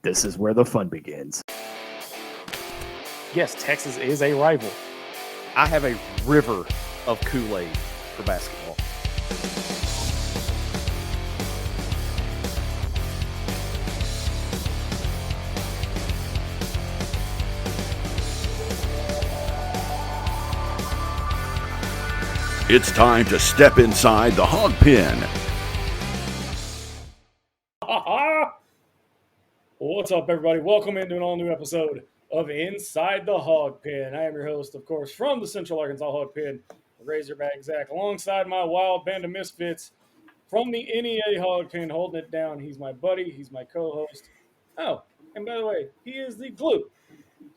This is where the fun begins. Yes, Texas is a rival. I have a river of Kool-Aid for basketball. It's time to step inside the hog pen. What's up, everybody? Welcome into an all-new episode of Inside the Hawg Pen. I am your host, of course, from the Central Arkansas Hawg Pen, Razorback Zach, alongside my wild band of misfits from the NEA Hawg Pen, holding it down. He's my buddy. He's my co-host. Oh, and by the way, he is the glue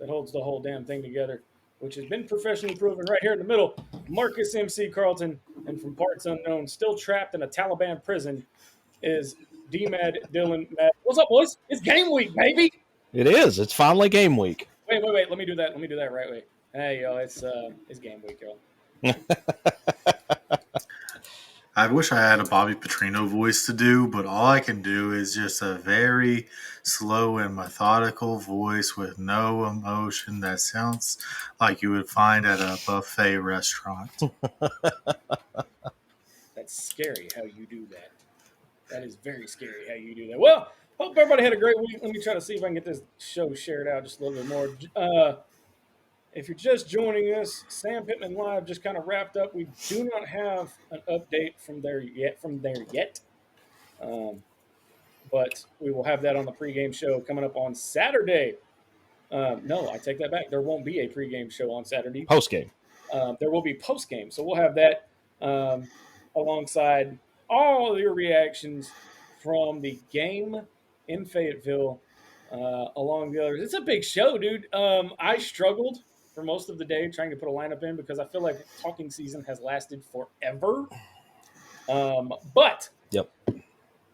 that holds the whole damn thing together, which has been professionally proven right here in the middle. Marcus MC Carlton, and from parts unknown, still trapped in a Taliban prison, is DMad Dylan Matt. What's up, boys? It's game week, baby. It is. It's finally game week. Wait. Let me do that. Let me do that right way. Hey, yo, it's game week, yo. I wish I had a Bobby Petrino voice to do, but all I can do is just a very slow and methodical voice with no emotion that sounds like you would find at a buffet restaurant. That's scary how you do that. That is very scary how you do that. Well, hope everybody had a great week. Let me try to see if I can get this show shared out just a little bit more. If you're just joining us, Sam Pittman Live just kind of wrapped up. We do not have an update from there yet. But we will have that on the pregame show coming up on Saturday. No, I take that back. There won't be a pregame show on Saturday. Postgame. There will be postgame. So we'll have that alongside all of your reactions from the game in Fayetteville, along the others. It's a big show, dude. I struggled for most of the day trying to put a lineup in because I feel like talking season has lasted forever. But Yep.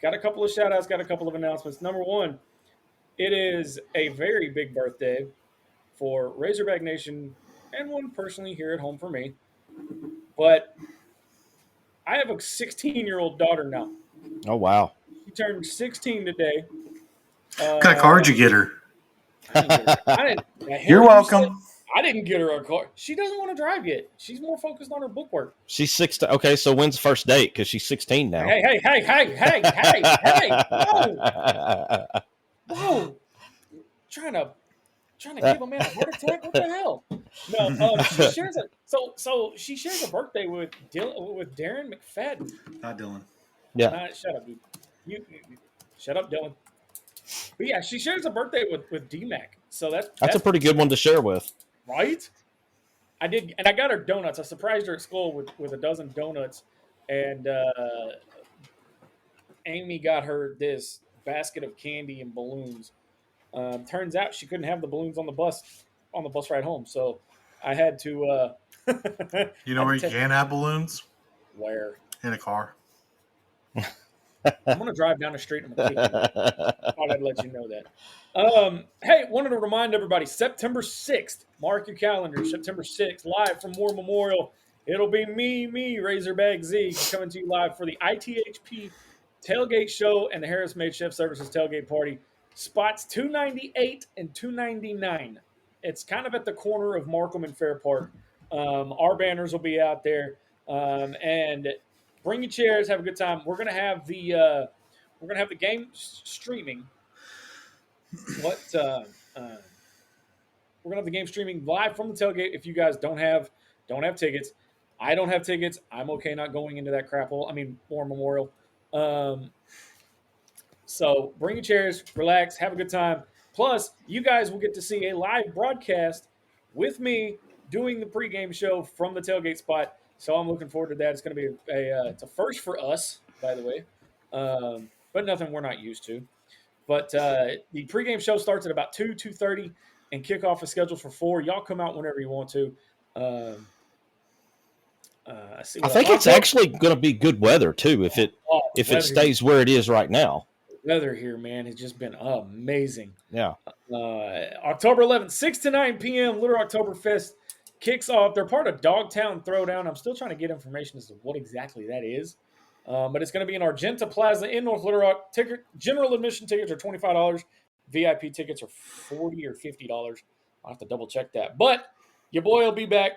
Got a couple of shout-outs, got a couple of announcements. Number one, it is a very big birthday for Razorback Nation and one personally here at home for me. But I have a 16-year-old daughter now. Oh, wow. She turned 16 today. What kind of car did you get her? I didn't. You're welcome. I didn't get her a car. She doesn't want to drive yet. She's more focused on her bookwork. She's 16. Okay, so when's the first date? Because she's 16 now. Hey. Whoa. Trying to give a man a heart attack? What the hell? No, she shares she shares a birthday with Darren McFadden. Not Dylan. Yeah. Shut up, dude. You shut up, Dylan. But yeah, she shares a birthday with DMad. So that's a pretty good one to share with. Right? I did, and I got her donuts. I surprised her at school with a dozen donuts, and Amy got her this basket of candy and balloons. Turns out she couldn't have the balloons on the bus ride home, so I had to. You know where you can have balloons? Where? In a car. I'm going to drive down the street and I'm going to thought I'd let you know that. Hey, wanted to remind everybody, September 6th, mark your calendar, September 6th, live from War Memorial. It'll be me, Razorback Zach, coming to you live for the ITHP tailgate show and the Harris Made Chef Services tailgate party. Spots 298 and 299. It's kind of at the corner of Markham and Fair Park. Our banners will be out there. And bring your chairs, have a good time. We're gonna have the game streaming. We're gonna have the game streaming live from the tailgate. If you guys don't have tickets, I don't have tickets. I'm okay not going into that crap hole. I mean, War Memorial. So bring your chairs, relax, have a good time. Plus, you guys will get to see a live broadcast with me doing the pregame show from the tailgate spot. So I'm looking forward to that. It's going to be it's a first for us, by the way, but nothing we're not used to. But the pregame show starts at about 2:30, and kickoff is scheduled for 4. Y'all come out whenever you want to. I think it's actually going to be good weather too if it stays where it is right now. Weather here, man, has just been amazing. Yeah. October 11th, 6 to 9 p.m. Little Oktoberfest kicks off. They're part of Dogtown Throwdown. I'm still trying to get information as to what exactly that is. But it's going to be in Argenta Plaza in North Little Rock. General admission tickets are $25. VIP tickets are $40 or $50. I'll have to double check that. But your boy will be back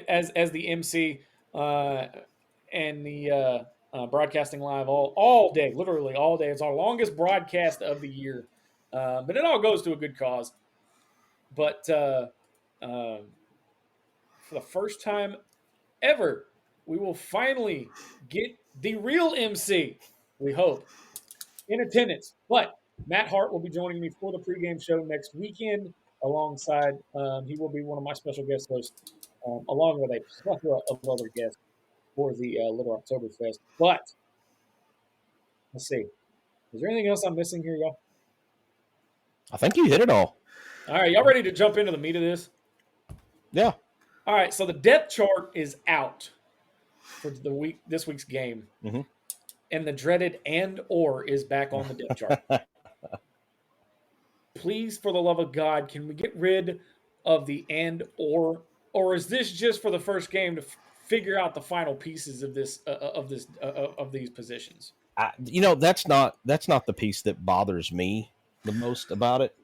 as the MC and the broadcasting live all day, literally all day. It's our longest broadcast of the year, but it all goes to a good cause. But for the first time ever, we will finally get the real MC, we hope, in attendance. But Matt Hart will be joining me for the pregame show next weekend alongside. He will be one of my special guest hosts, along with a plethora of other guests for the Little Oktoberfest. But let's see. Is there anything else I'm missing here, y'all? I think you hit it all. All right, y'all ready to jump into the meat of this? Yeah. All right, so the depth chart is out for this week's game. Mm-hmm. And the dreaded and/or is back on the depth chart. Please, for the love of God, can we get rid of the and/or? Or is this just for the first game to figure out the final pieces of these positions? That's not the piece that bothers me the most about it.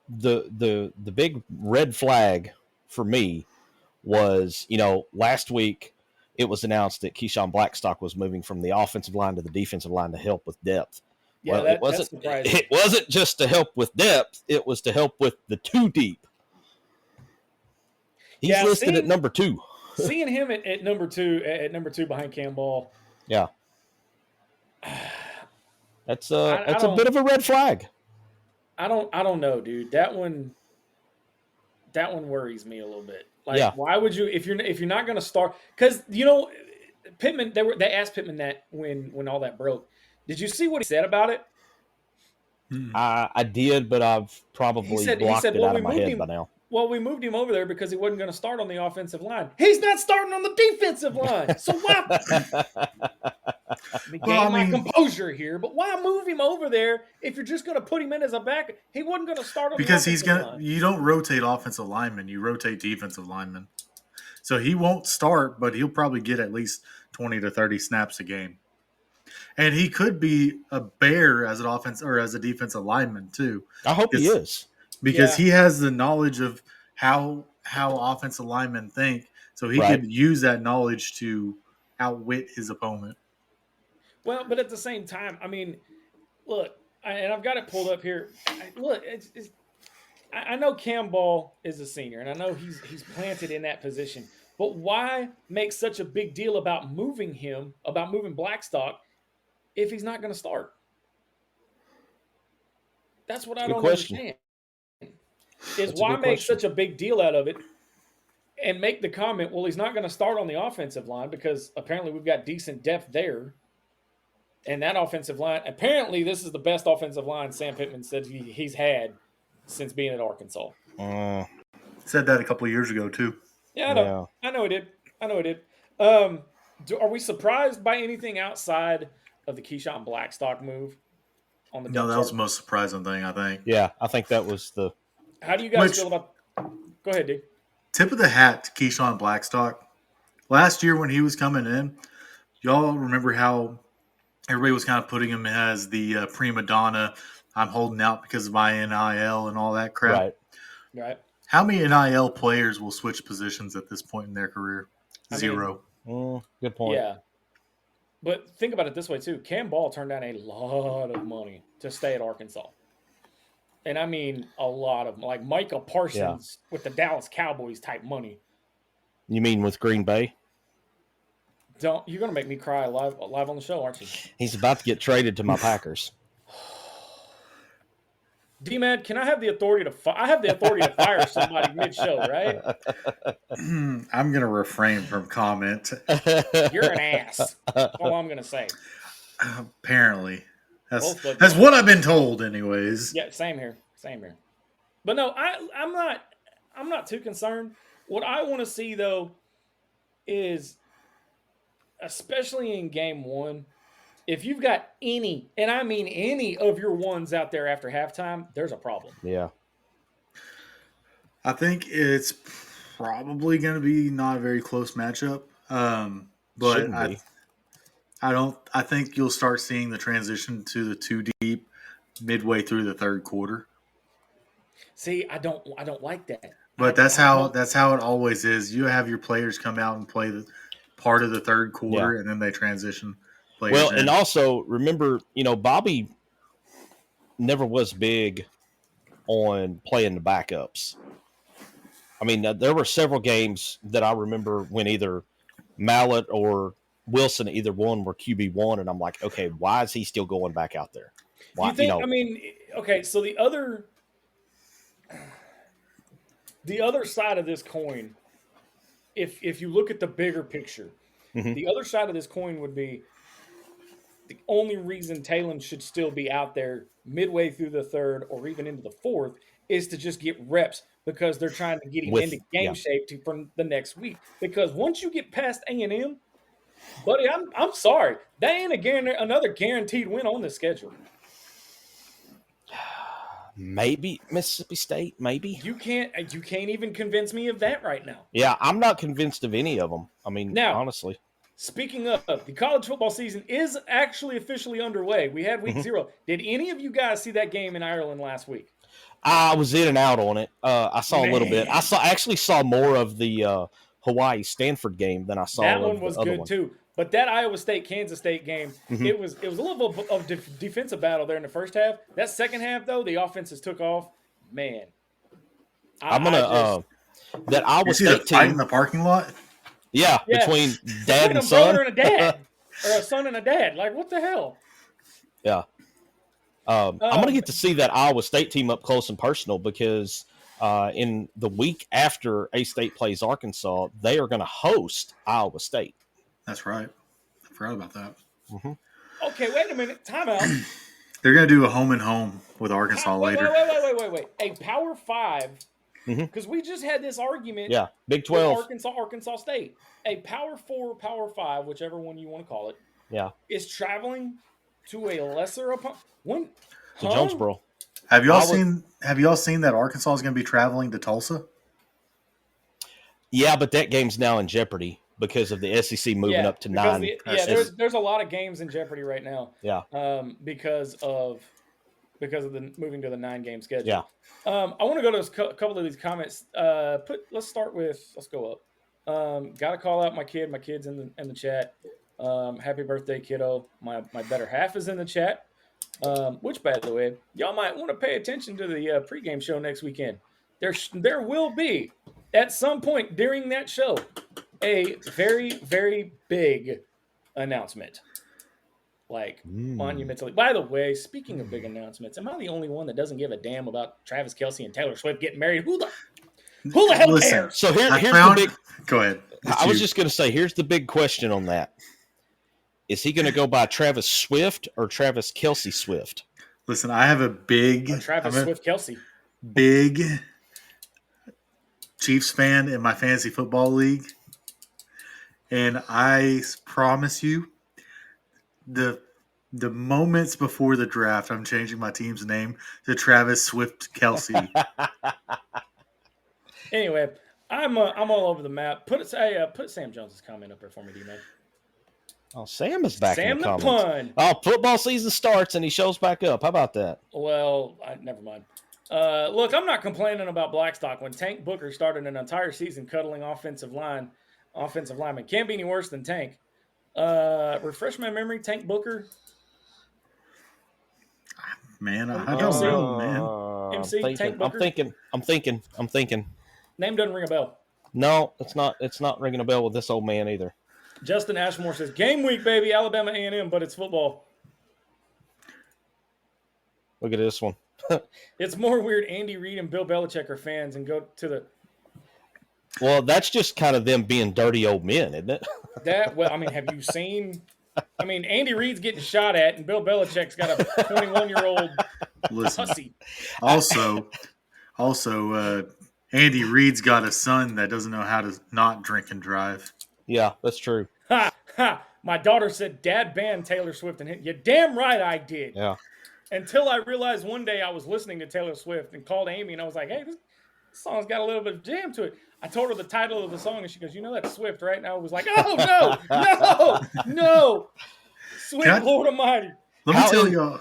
The big red flag for me was, last week it was announced that Keyshawn Blackstock was moving from the offensive line to the defensive line to help with depth. Yeah, well, that's surprising. It wasn't just to help with depth; it was to help with the too deep. He's listed at number 2. Seeing him at number 2 behind Cam Ball. Yeah, that's a bit of a red flag. I don't know, dude. That one worries me a little bit. Why would you if you're not going to start? Because Pittman, they asked Pittman that when all that broke. Did you see what he said about it? I did, but I've probably blocked it out of my head by now. Well, we moved him over there because he wasn't going to start on the offensive line. He's not starting on the defensive line. So why? My composure here, but why move him over there if you're just going to put him in as a back? He wasn't going to start on because the offensive line. You don't rotate offensive linemen, you rotate defensive linemen. So he won't start, but he'll probably get at least 20 to 30 snaps a game. And he could be a bear as an offense or as a defensive lineman too. I hope he is. Because he has the knowledge of how offensive linemen think. So he could use that knowledge to outwit his opponent. Well, but at the same time, I mean, look, and I've got it pulled up here. I know Cam Ball is a senior, and I know he's planted in that position. But why make such a big deal about moving Blackstock, if he's not going to start? That's what I don't understand. Why make such a big deal out of it and make the comment, well, he's not going to start on the offensive line because apparently we've got decent depth there. And that offensive line, apparently this is the best offensive line Sam Pittman said he's had since being at Arkansas. Said that a couple of years ago too. Yeah, I know. I know he did. Are we surprised by anything outside of the Keyshawn Blackstock move on the depth chart? That was the most surprising thing, I think. Yeah, I think that was the... How do you guys feel about... Go ahead, dude. Tip of the hat to Keyshawn Blackstock. Last year when he was coming in, y'all remember how everybody was kind of putting him as the prima donna, I'm holding out because of my NIL and all that crap. Right. How many NIL players will switch positions at this point in their career? Zero. Good point. Yeah. But think about it this way, too. Cam Ball turned down a lot of money to stay at Arkansas. And I mean a lot of, like Micah Parsons with the Dallas Cowboys type money. You mean with Green Bay? You're going to make me cry live on the show, aren't you? He's about to get traded to my Packers. DMad, can I have the authority to I have the authority to fire somebody mid-show, right? I'm going to refrain from comment. You're an ass. That's all I'm going to say. Apparently. That's what I've been told anyways. Yeah, same here. But no, I'm not too concerned. What I want to see though is, especially in game 1, if you've got any, and I mean any of your ones out there after halftime, there's a problem. Yeah. I think it's probably going to be not a very close matchup. But I I think you'll start seeing the transition to the 2 deep midway through the third quarter. See, I don't like that. But that's how it always is. You have your players come out and play the part of the third quarter, and then they transition players. Well, in. and also remember, Bobby never was big on playing the backups. I mean, there were several games that I remember when either Mallett or Wilson, either one were QB1, and I'm like, okay, why is he still going back out there? Why, you think? I mean, okay, so the other side of this coin, if you look at the bigger picture, the other side of this coin would be the only reason Talon should still be out there midway through the third or even into the fourth is to just get reps because they're trying to get him into game shape for the next week. Because once you get past A&M, buddy, I'm sorry, that ain't another guaranteed win on the schedule. Maybe Mississippi State, maybe. You can't even convince me of that right now. Yeah, I'm not convinced of any of them. I mean, honestly. Speaking of, the college football season is actually officially underway. We had week 0. Did any of you guys see that game in Ireland last week? I was in and out on it. I saw a little bit. I actually saw more of the Hawaii Stanford game than I saw. That one was good too. But that Iowa State Kansas State game, it was a little bit of defensive battle there in the first half. That second half though, the offenses took off. Man, that Iowa State team fight in the parking lot. Yeah, between dad and son. Brother and a dad, or a son and a dad. Like, what the hell? Yeah. I'm going to get to see that Iowa State team up close and personal because in the week after A-State plays Arkansas, they are going to host Iowa State. That's right. I forgot about that. Mm-hmm. Okay, wait a minute. Time out. They're going to do a home and home with Arkansas later. Wait. A Power 5. Because we just had this argument. Yeah, Big 12. Arkansas State. A Power 4, Power 5, whichever one you want to call it. Yeah. Is traveling to a lesser opponent. To Jonesboro. Have y'all seen that Arkansas is going to be traveling to Tulsa? Yeah, but that game's now in jeopardy because of the SEC moving up to 9. There's a lot of games in jeopardy right now. Yeah. Because of the moving to the 9-game schedule. Yeah. I want to go to a couple of these comments. Let's go up. Got to call out my kid. My kid's in the chat. Happy birthday, kiddo. My better half is in the chat. Which, by the way, y'all might want to pay attention to the pregame show next weekend. There will be, at some point during that show, a very, very big announcement. Like, monumentally. By the way, speaking of big announcements, am I the only one that doesn't give a damn about Travis Kelce and Taylor Swift getting married? Who the hell cares? So here's the big... Go ahead. I was just going to say, here's the big question on that. Is he going to go by Travis Swift or Travis Kelce Swift? Listen, I have a big... Travis Swift Kelce. Big Chiefs fan in my fantasy football league. And I promise you, the moments before the draft, I'm changing my team's name to Travis Swift Kelce. Anyway, I'm all over the map. Put Sam Jones's comment up there for me, DMad. Oh, Sam is back in the comments. Pun. Oh, football season starts and he shows back up. How about that? Well, never mind. Look, I'm not complaining about Blackstock when Tank Booker started an entire season cuddling offensive linemen. Can't be any worse than Tank. Refresh my memory, Tank Booker. Man, I don't know, man. MC, Tank Booker. I'm thinking. Name doesn't ring a bell. No, it's not ringing a bell with this old man either. Justin Ashmore says, game week, baby, Alabama A&M, but it's football. Look at this one. It's more weird Andy Reid and Bill Belichick are fans and go to the... Well, that's just kind of them being dirty old men, isn't it? Have you seen... Andy Reid's getting shot at, and Bill Belichick's got a 21-year-old pussy. Also, Andy Reid's got a son that doesn't know how to not drink and drive. Yeah, that's true. My daughter said, Dad banned Taylor Swift. And you're damn right I did. Yeah. Until I realized one day I was listening to Taylor Swift and called Amy, and I was like, hey, this song's got a little bit of jam to it. I told her the title of the song, and she goes, you know that's Swift, right? And I was like, oh, no. Sweet Lord Almighty. Let me tell y'all.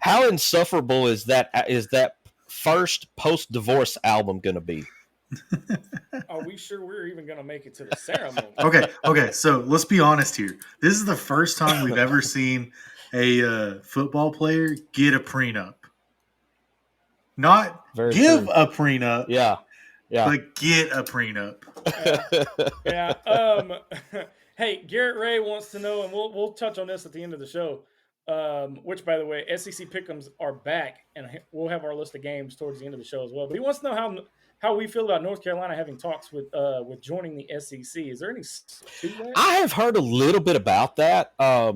How insufferable is that first post-divorce album going to be? Are we sure we're even going to make it to the ceremony? Okay. So let's be honest here. This is the first time we've ever seen a football player get a prenup. Not Very give true. a prenup. Yeah. But get a prenup. Yeah. Hey, Garrett Ray wants to know, and we'll touch on this at the end of the show. Which, by the way, SEC Pick'ems are back, and we'll have our list of games towards the end of the show as well. But he wants to know how we feel about North Carolina having talks with joining the SEC. Is there any to that? I have heard a little bit about that. I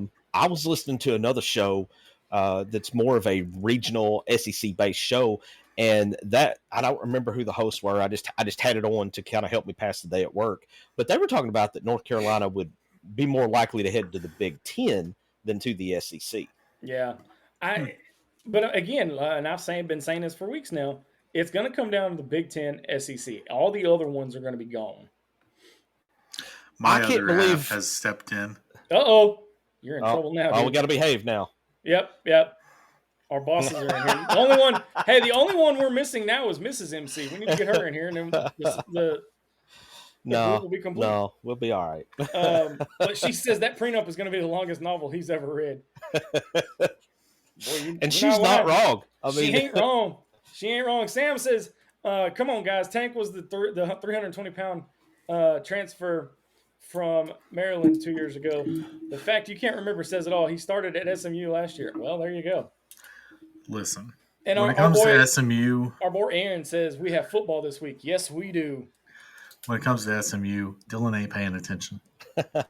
was listening to another show that's more of a regional SEC based show, and that I don't remember who the hosts were. I just had it on to kind of help me pass the day at work. But they were talking about that North Carolina would be more likely to head to the Big Ten than to the SEC. Yeah, but again, and I've been saying this for weeks now. It's going to come down to the Big Ten, SEC. All the other ones are going to be gone. My other half has stepped in. Uh-oh. You're in trouble now, dude. We got to behave now. Yep. Our bosses are in here. The only one we're missing now is Mrs. MC. We need to get her in here, and then the group will be complete. No, we'll be all right. But she says that prenup is going to be the longest novel he's ever read. Boy, and she's not wrong. I mean, she ain't wrong. She ain't wrong. Sam says, come on, guys. Tank was the 320-pound transfer from Maryland 2 years ago. The fact you can't remember says it all. He started at SMU last year. Well, there you go. Listen, and when it comes to SMU, our boy Aaron says we have football this week. Yes, we do. When it comes to SMU, Dylan ain't paying attention. What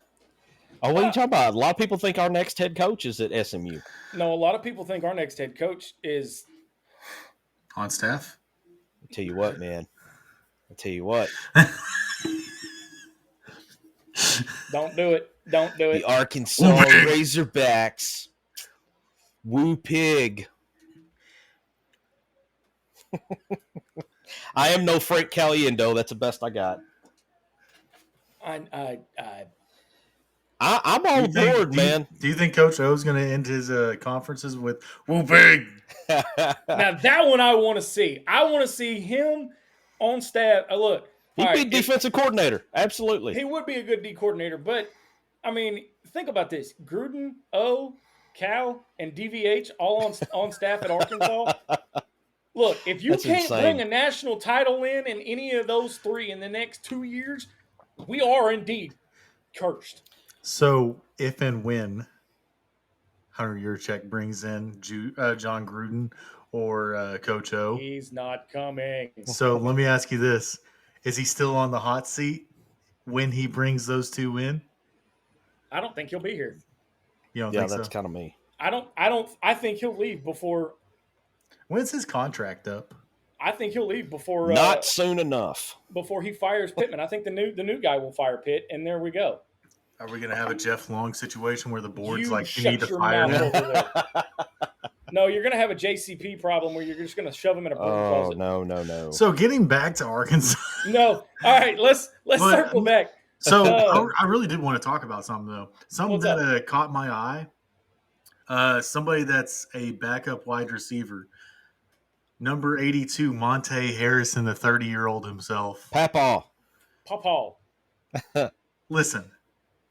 are you talking about? A lot of people think our next head coach is at SMU. No, a lot of people think our next head coach is on staff. I'll tell you what, man. Don't do it. The Arkansas Razorbacks. Woo pig. I am no Frank Caliendo. That's the best I got. I'm on board, man. Do you think Coach O is going to end his conferences with "Woo pig"? Now that one I want to see. I want to see him on staff. Look, he'd be defensive coordinator. Absolutely, he would be a good D coordinator. But I mean, think about this: Gruden, O, Cal, and DVH all on staff at Arkansas. Look, if you can't bring a national title in any of those three in the next 2 years, we are indeed cursed. So, if and when Hunter Yurchek brings in John Gruden or Coach O, he's not coming. So, let me ask you this: is he still on the hot seat when he brings those two in? I don't think he'll be here. You don't think so? Yeah, that's kind of me. I think he'll leave before. When's his contract up? I think he'll leave before. Not soon enough. Before he fires Pittman, I think the new guy will fire Pitt, and there we go. Are we going to have a Jeff Long situation where the board's you need to fire him? No, you're going to have a JCP problem where you're just going to shove him in a broom closet. No. So getting back to Arkansas. No. All right, let's circle back. So I really did want to talk about something, though. Something that caught my eye. Somebody that's a backup wide receiver. Number 82, Monte Harrison, the 30-year-old himself. Papa. Listen,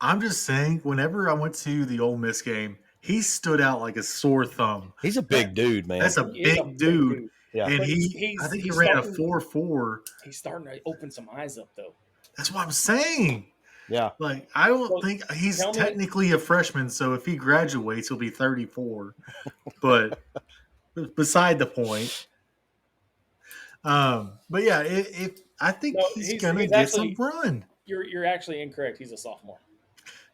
I'm just saying, whenever I went to the Ole Miss game, he stood out like a sore thumb. He's a big dude, man. That's a big dude. Yeah. And I think he ran a 4.4. He's starting to open some eyes up, though. That's what I'm saying. Yeah. Like, I don't think he's technically a freshman, so if he graduates, he'll be 34. But beside the point. But yeah, I think he's going to get some run. You're actually incorrect. He's a sophomore.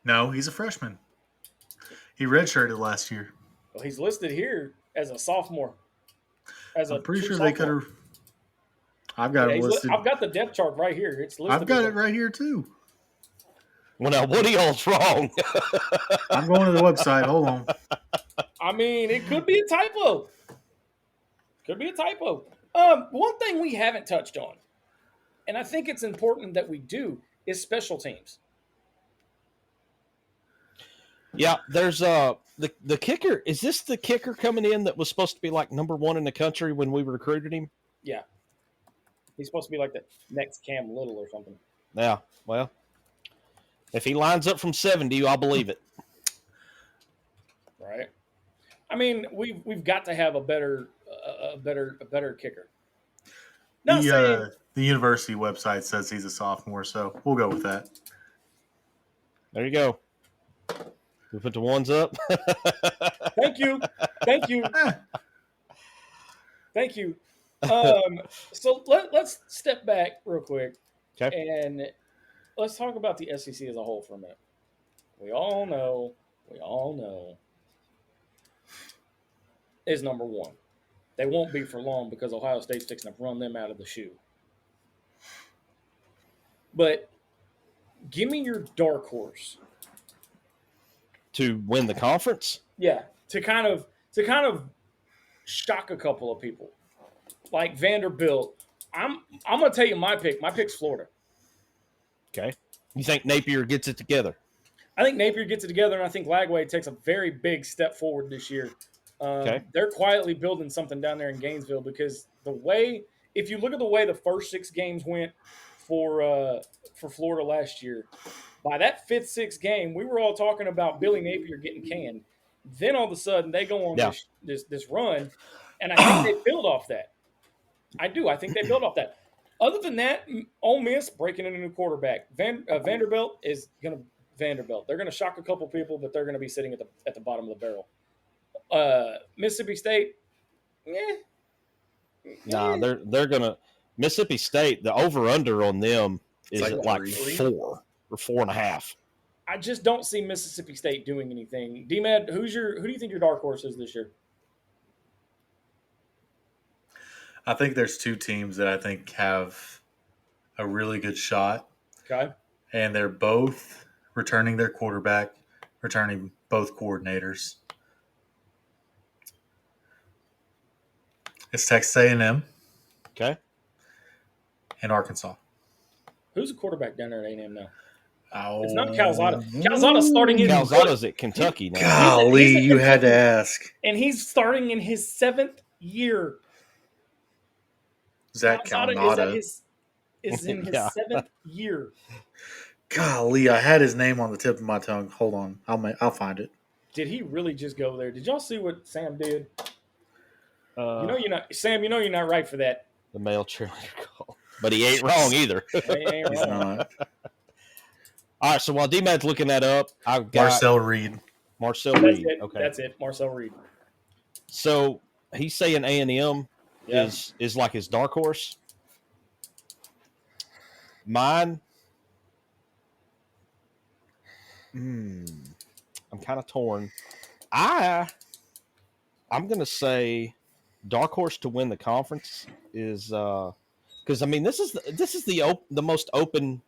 No, he's a freshman. He redshirted last year. Well, he's listed here as a sophomore. I'm pretty sure they could have. I've got it listed. I've got the depth chart right here. It's listed. I've got it right here too. Well, now what are y'all's wrong? I'm going to the website. Hold on. I mean, it could be a typo. One thing we haven't touched on, and I think it's important that we do, is special teams. Yeah, there's the kicker. Is this the kicker coming in that was supposed to be like number 1 in the country when we recruited him? Yeah. He's supposed to be like the next Cam Little or something. Yeah. Well, if he lines up from 70, I'll believe it. Right. I mean, we've got to have a better kicker. The university website says he's a sophomore, so we'll go with that. There you go. We put the ones up. Thank you. So let's step back real quick, and let's talk about the SEC as a whole for a minute. We all know is number 1. They won't be for long because Ohio State's fixing to run them out of the shoe. But give me your dark horse To win the conference? Yeah, to kind of shock a couple of people, like Vanderbilt. I'm gonna tell you my pick. My pick's Florida. Okay. You think Napier gets it together? I think Napier gets it together, and I think Lagway takes a very big step forward this year. They're quietly building something down there in Gainesville because if you look at the way the first 6 games went for Florida last year, by that 5th, 6th game, we were all talking about Billy Napier getting canned. Then all of a sudden they go on this run, and I think they build off that. I do. I think they build off that. Other than that, Ole Miss breaking in a new quarterback. Vanderbilt is going to Vanderbilt. They're going to shock a couple people, but they're going to be sitting at the bottom of the barrel. Mississippi State, Nah, they're going to Mississippi State. The over under on them is like 4 or 4.5. I just don't see Mississippi State doing anything. DMad, who do you think your dark horse is this year? I think there's 2 teams that I think have a really good shot. Okay. And they're both returning their quarterback, returning both coordinators. It's Texas A&M. Okay. And Arkansas. Who's the quarterback down there at A&M now? Oh, it's not Calzada. Calzada's starting in Calzada's at Kentucky now. Golly, you had to ask. And he's starting in his 7th year. Zach Calzada is in his 7th year. Golly, I had his name on the tip of my tongue. Hold on, I'll find it. Did he really just go there? Did y'all see what Sam did? You're not Sam. You're not right for that. The male cheerleader call, but he ain't wrong either. He's not. All right, so while D-Mad's looking that up, I've got Marcel Reed. Reed. Okay, that's it. Marcel Reed. So he's saying A&M is like his dark horse. Mine, I'm kind of torn. I'm going to say dark horse to win the conference is because I mean this is the most open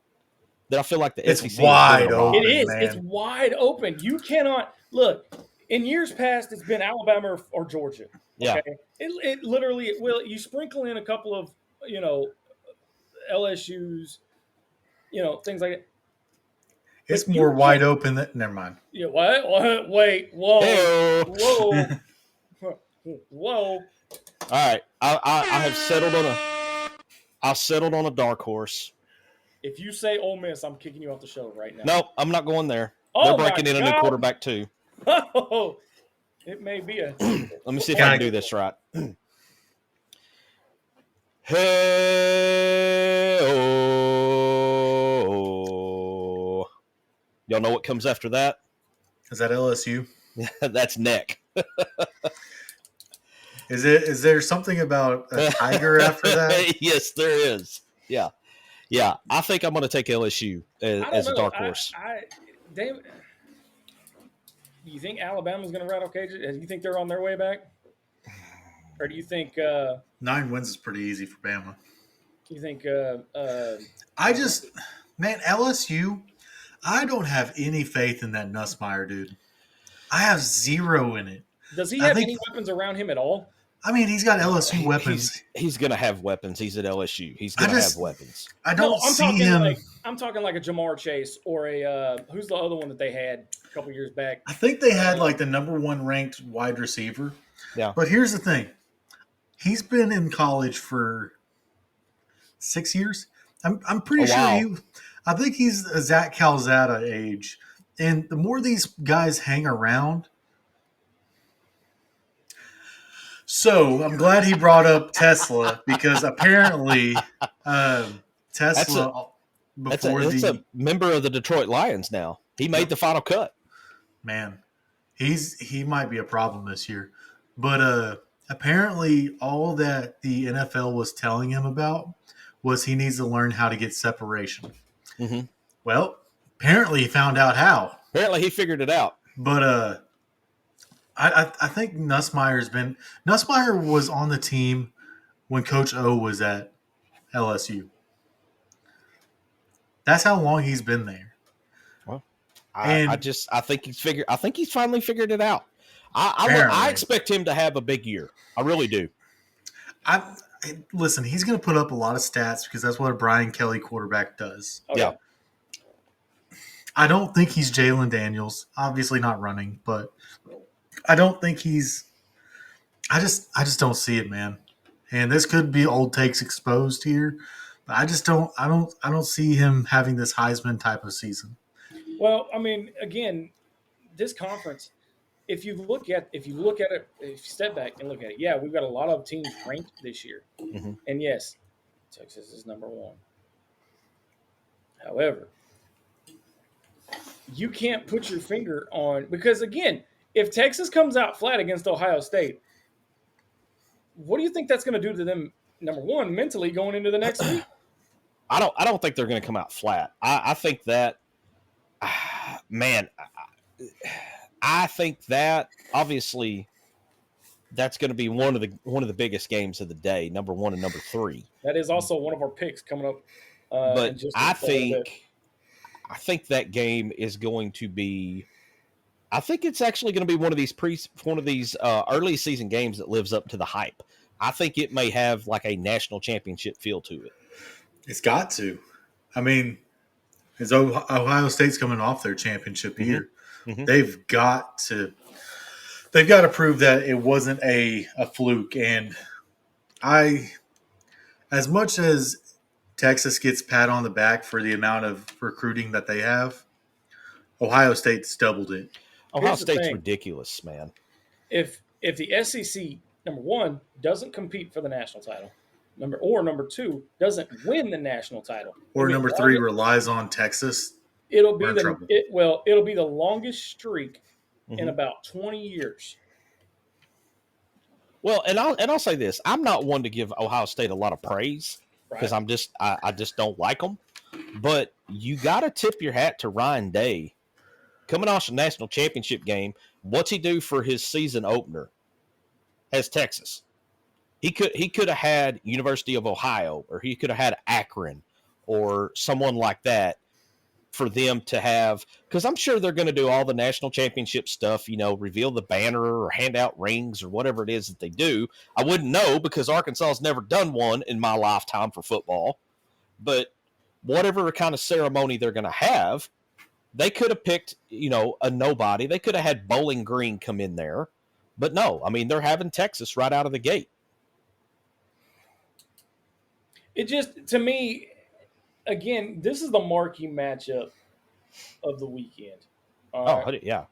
that I feel like the SEC is wide open. It is. Man. It's wide open. You cannot look. In years past, it's been Alabama or Georgia. Okay? Yeah. It literally will. You sprinkle in a couple of LSU's, things like that. It's more wide open than. Never mind. Yeah. What? Wait. Whoa. Hey-o. Whoa. Whoa. All right. I have settled on a dark horse. If you say Ole Miss, I'm kicking you off the show right now. No, I'm not going there. Oh, they're breaking in a new quarterback too. Oh, it may be a. Let me see if I can do this right. Hey, oh. Y'all know what comes after that? Is that LSU? That's neck. Is there something about a tiger after that? Yes, there is. Yeah. I think I'm going to take LSU as a dark horse. David, do you think Alabama's going to rattle cages? Do you think they're on their way back, or do you think 9 wins is pretty easy for Bama? You think? LSU. I don't have any faith in that Nussmeier dude. I have zero in it. Does he have any weapons around him at all? I mean, he's got LSU weapons. He's going to have weapons. He's at LSU. He's going to have weapons. I don't see him. I'm talking like a Jamar Chase or a who's the other one that they had? couple years back. I think they had like the number 1 ranked wide receiver. Yeah. But here's the thing. He's been in college for 6 years. I'm pretty sure I think he's a Zach Calzada age. And the more these guys hang around. So I'm glad he brought up Tesla because apparently Tesla That's a member of the Detroit Lions now. He made the final cut. Man, he might be a problem this year. But apparently all that the NFL was telling him about was he needs to learn how to get separation. Mm-hmm. Well, apparently he found out how. Apparently he figured it out. But I think Nussmeier was on the team when Coach O was at LSU. That's how long he's been there. Well, I think he's finally figured it out. I expect him to have a big year. I really do. Listen, he's going to put up a lot of stats because that's what a Brian Kelly quarterback does. Oh, yeah. I don't think he's Jalen Daniels. Obviously not running, but I don't think he's. I just don't see it, man. And this could be old takes exposed here, but I just don't. I don't see him having this Heisman type of season. Well, I mean, again, this conference. If you look at it, if you step back and look at it, yeah, we've got a lot of teams ranked this year, and yes, Texas is number 1. However, you can't put your finger on because again, if Texas comes out flat against Ohio State, what do you think that's going to do to them? Number 1, mentally going into the next week. I don't think they're going to come out flat. I think that, man. I think that obviously that's going to be one of the biggest games of the day, number 1 and number 3. That is also one of our picks coming up. But I think that game is going to be. I think it's actually going to be one of these early season games that lives up to the hype. I think it may have like a national championship feel to it. It's got to. I mean, as Ohio State's coming off their championship year. Mm-hmm. They've got to prove that it wasn't a fluke. And as much as Texas gets pat on the back for the amount of recruiting that they have, Ohio State's doubled it. Ohio State's ridiculous, man. If the SEC, number 1, doesn't compete for the national title, number 2, doesn't win the national title, or number 3 relies on Texas. It'll be the longest streak in about 20 years. Well, and I'll say this: I'm not one to give Ohio State a lot of praise because I just don't like them. But you got to tip your hat to Ryan Day coming off a national championship game. What's he do for his season opener? As Texas, he could have had University of Ohio, or he could have had Akron, or someone like that. For them to have, because I'm sure they're going to do all the national championship stuff, reveal the banner or hand out rings or whatever it is that they do. I wouldn't know because Arkansas has never done one in my lifetime for football. But whatever kind of ceremony they're going to have, they could have picked, a nobody. They could have had Bowling Green come in there. But no, I mean, they're having Texas right out of the gate. It just, to me, again, this is the marquee matchup of the weekend. Yeah.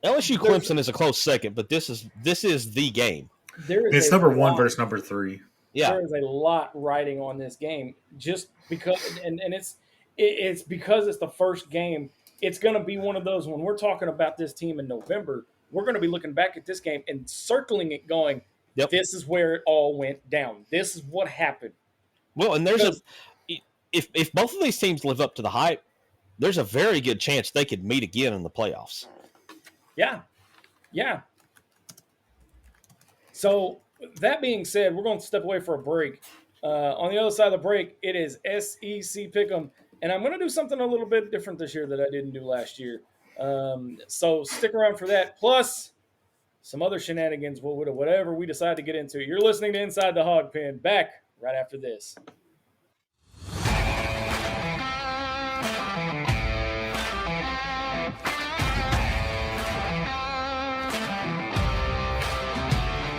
LSU Clemson is a close second, but this is the game. It's number 1 versus number 3. Yeah, there is a lot riding on this game just because, and it's because it's the first game. It's going to be one of those when we're talking about this team in November. We're going to be looking back at this game and circling it, going, "This is where it all went down. This is what happened." Well, and if both of these teams live up to the hype, there's a very good chance they could meet again in the playoffs. Yeah. So that being said, we're going to step away for a break. On the other side of the break, it is SEC Pick'em, and I'm going to do something a little bit different this year that I didn't do last year. So stick around for that, plus some other shenanigans, whatever we decide to get into. You're listening to Inside the Hawg Pen. Back right after this.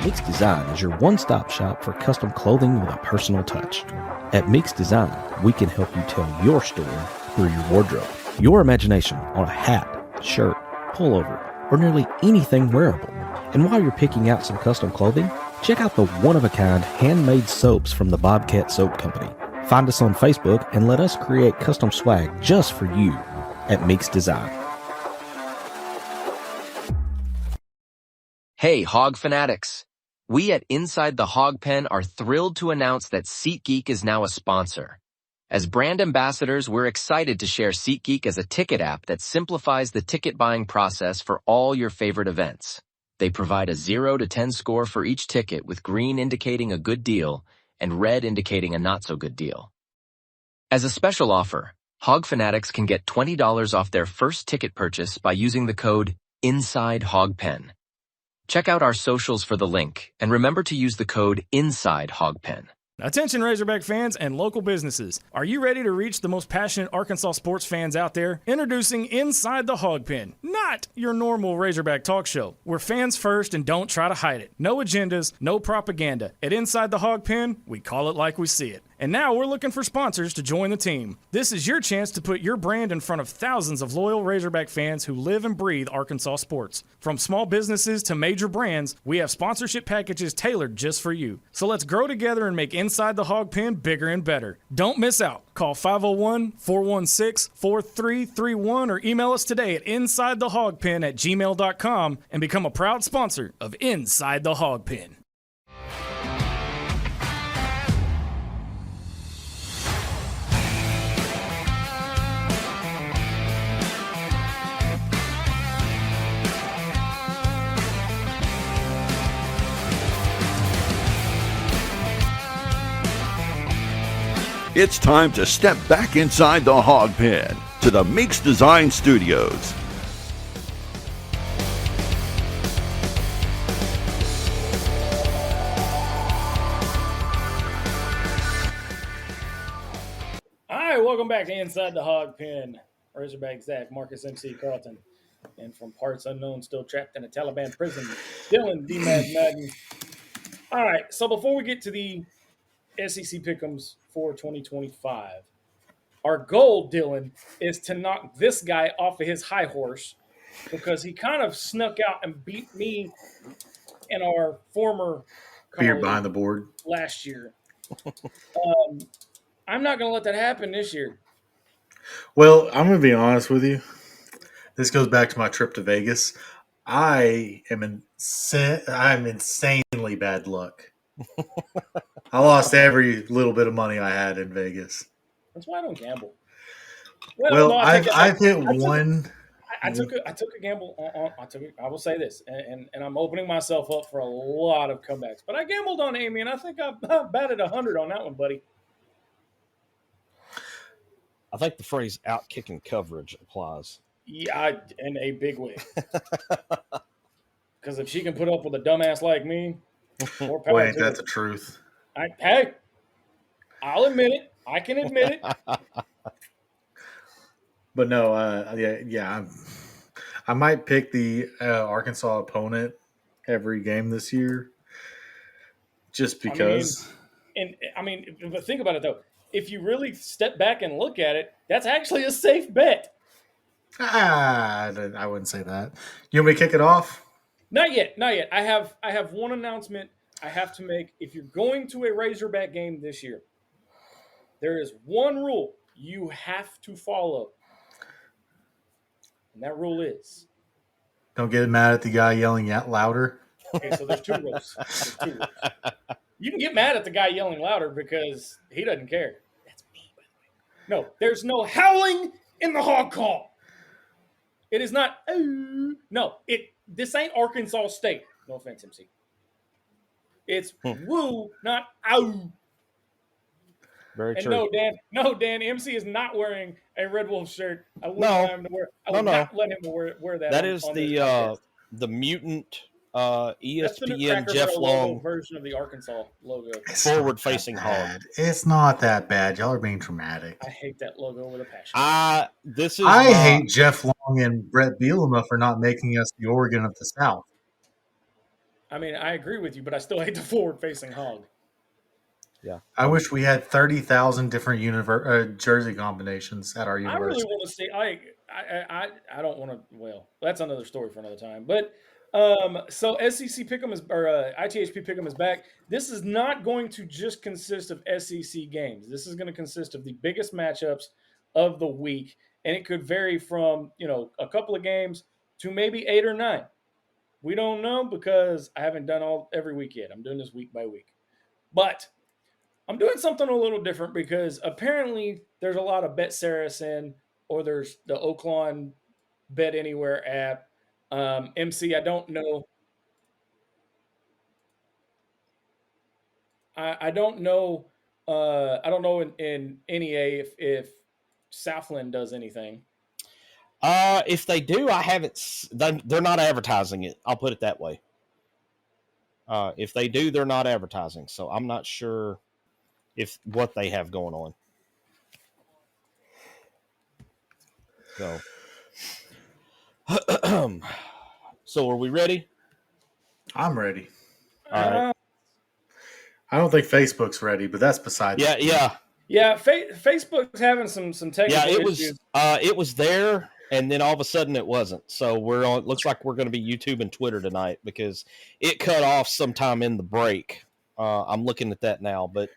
Meeks Design is your one-stop shop for custom clothing with a personal touch. At Meeks Design, we can help you tell your story through your wardrobe. Your imagination on a hat, shirt, pullover, or nearly anything wearable. And while you're picking out some custom clothing, check out the one-of-a-kind handmade soaps from the Bobcat Soap Company. Find us on Facebook and let us create custom swag just for you at Meeks Design. Hey, Hawg fanatics! We at Inside the Hawg Pen are thrilled to announce that SeatGeek is now a sponsor. As brand ambassadors, we're excited to share SeatGeek as a ticket app that simplifies the ticket buying process for all your favorite events. They provide a 0 to 10 score for each ticket, with green indicating a good deal and red indicating a not-so-good deal. As a special offer, Hawg fanatics can get $20 off their first ticket purchase by using the code INSIDEHOGPEN. Check out our socials for the link, and remember to use the code INSIDEHOGPEN. Attention Razorback fans and local businesses. Are you ready to reach the most passionate Arkansas sports fans out there? Introducing Inside the Hawg Pen, not your normal Razorback talk show. We're fans first and don't try to hide it. No agendas, no propaganda. At Inside the Hawg Pen, we call it like we see it. And now we're looking for sponsors to join the team. This is your chance to put your brand in front of thousands of loyal Razorback fans who live and breathe Arkansas sports. From small businesses to major brands, we have sponsorship packages tailored just for you. So let's grow together and make Inside the Hawg Pen bigger and better. Don't miss out. Call 501-416-4331 or email us today at insidethehogpen@gmail.com and become a proud sponsor of Inside the Hawg Pen. It's time to step back inside the Hawg Pen to the Meeks Design Studios. All right, welcome back to Inside the Hawg Pen. Razorback Zach, Marcus MC Carlton, and from parts unknown, still trapped in a Taliban prison, Dylan DMad Madden. All right, so before we get to the SEC Pick'ems for 2025, our goal, Dylan, is to knock this guy off of his high horse because he kind of snuck out and beat me and our former Beer behind the board last year. I'm not going to let that happen this year. Well, I'm going to be honest with you. This goes back to my trip to Vegas. I'm insanely bad luck. I lost every little bit of money I had in Vegas. That's why I don't gamble. Well, no, I've hit one. I took a gamble. I will say this, and I'm opening myself up for a lot of comebacks. But I gambled on Amy, and I think I batted 100 on that one, buddy. I think the phrase "out kicking coverage" applies. Yeah, in a big way. Because if she can put up with a dumbass like me, more power. Wait, that's the truth. Hey, I'll admit it. I can admit it. But no, I might pick the Arkansas opponent every game this year, just because. But think about it though. If you really step back and look at it, that's actually a safe bet. I wouldn't say that. You want me to kick it off? Not yet. I have one announcement I have to make. If you're going to a Razorback game this year, there is one rule you have to follow. And that rule is... Don't get mad at the guy yelling out louder. Okay, so there's two rules. You can get mad at the guy yelling louder because he doesn't care. That's me, by the way. No, there's no howling in the hog call. It is not... No, this ain't Arkansas State. No offense, MC. It's woo, not ow. Very and true. No, Dan, MC is not wearing a Red Wolf shirt. I would not let him wear that. That is the mutant ESPN Jeff Long version of the Arkansas logo. Forward-facing hog. It's not that bad. Y'all are being dramatic. I hate that logo with a passion. I hate Jeff Long and Brett Bielema for not making us the Oregon of the South. I mean, I agree with you, but I still hate the forward-facing Hog. Yeah. I wish we had 30,000 different jersey combinations at our I really university. want to see. I don't want to. Well, that's another story for another time. But so SEC Pick'em is or ITHP Pick'em is back. This is not going to just consist of SEC games. This is going to consist of the biggest matchups of the week, and it could vary from a couple of games to maybe 8 or 9. We don't know because I haven't done every week yet. I'm doing this week by week, but I'm doing something a little different because apparently there's a lot of Bet Saracen or there's the Oaklawn Bet Anywhere app. MC, I don't know. I don't know. I don't know in NEA if Southland does anything. If they do, I haven't. They're not advertising it. I'll put it that way. If they do, they're not advertising, so I'm not sure if what they have going on. So, so are we ready? I'm ready. All right. I don't think Facebook's ready, but that's beside. Yeah. Facebook's having some technical issues. It was there, and then all of a sudden it wasn't. So we're on. Looks like we're going to be YouTube and Twitter tonight because it cut off sometime in the break. I'm looking at that now, but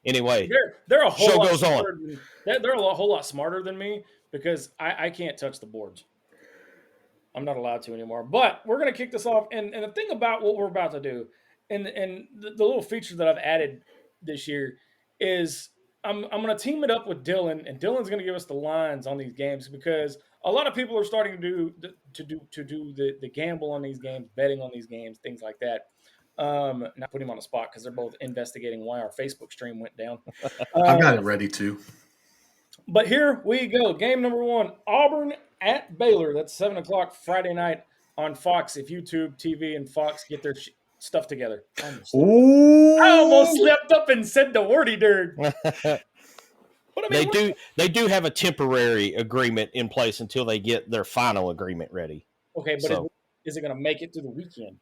anyway, they're a whole show lot goes on. They're a whole lot smarter than me because I can't touch the boards. I'm not allowed to anymore. But we're going to kick this off, and the thing about what we're about to do, and the little feature that I've added this year is I'm going to team it up with Dylan, and Dylan's going to give us the lines on these games because a lot of people are starting to do the gamble on these games, betting on these games, things like that. Not putting him on the spot because they're both investigating why our Facebook stream went down. I've got it ready too. But here we go. Game number 1, Auburn at Baylor. That's 7 o'clock Friday night on Fox. If YouTube, TV, and Fox get their stuff together. I almost slipped up and said the wordy dirt. But I mean, they do have a temporary agreement in place until they get their final agreement ready. Okay, but is it going to make it through the weekend?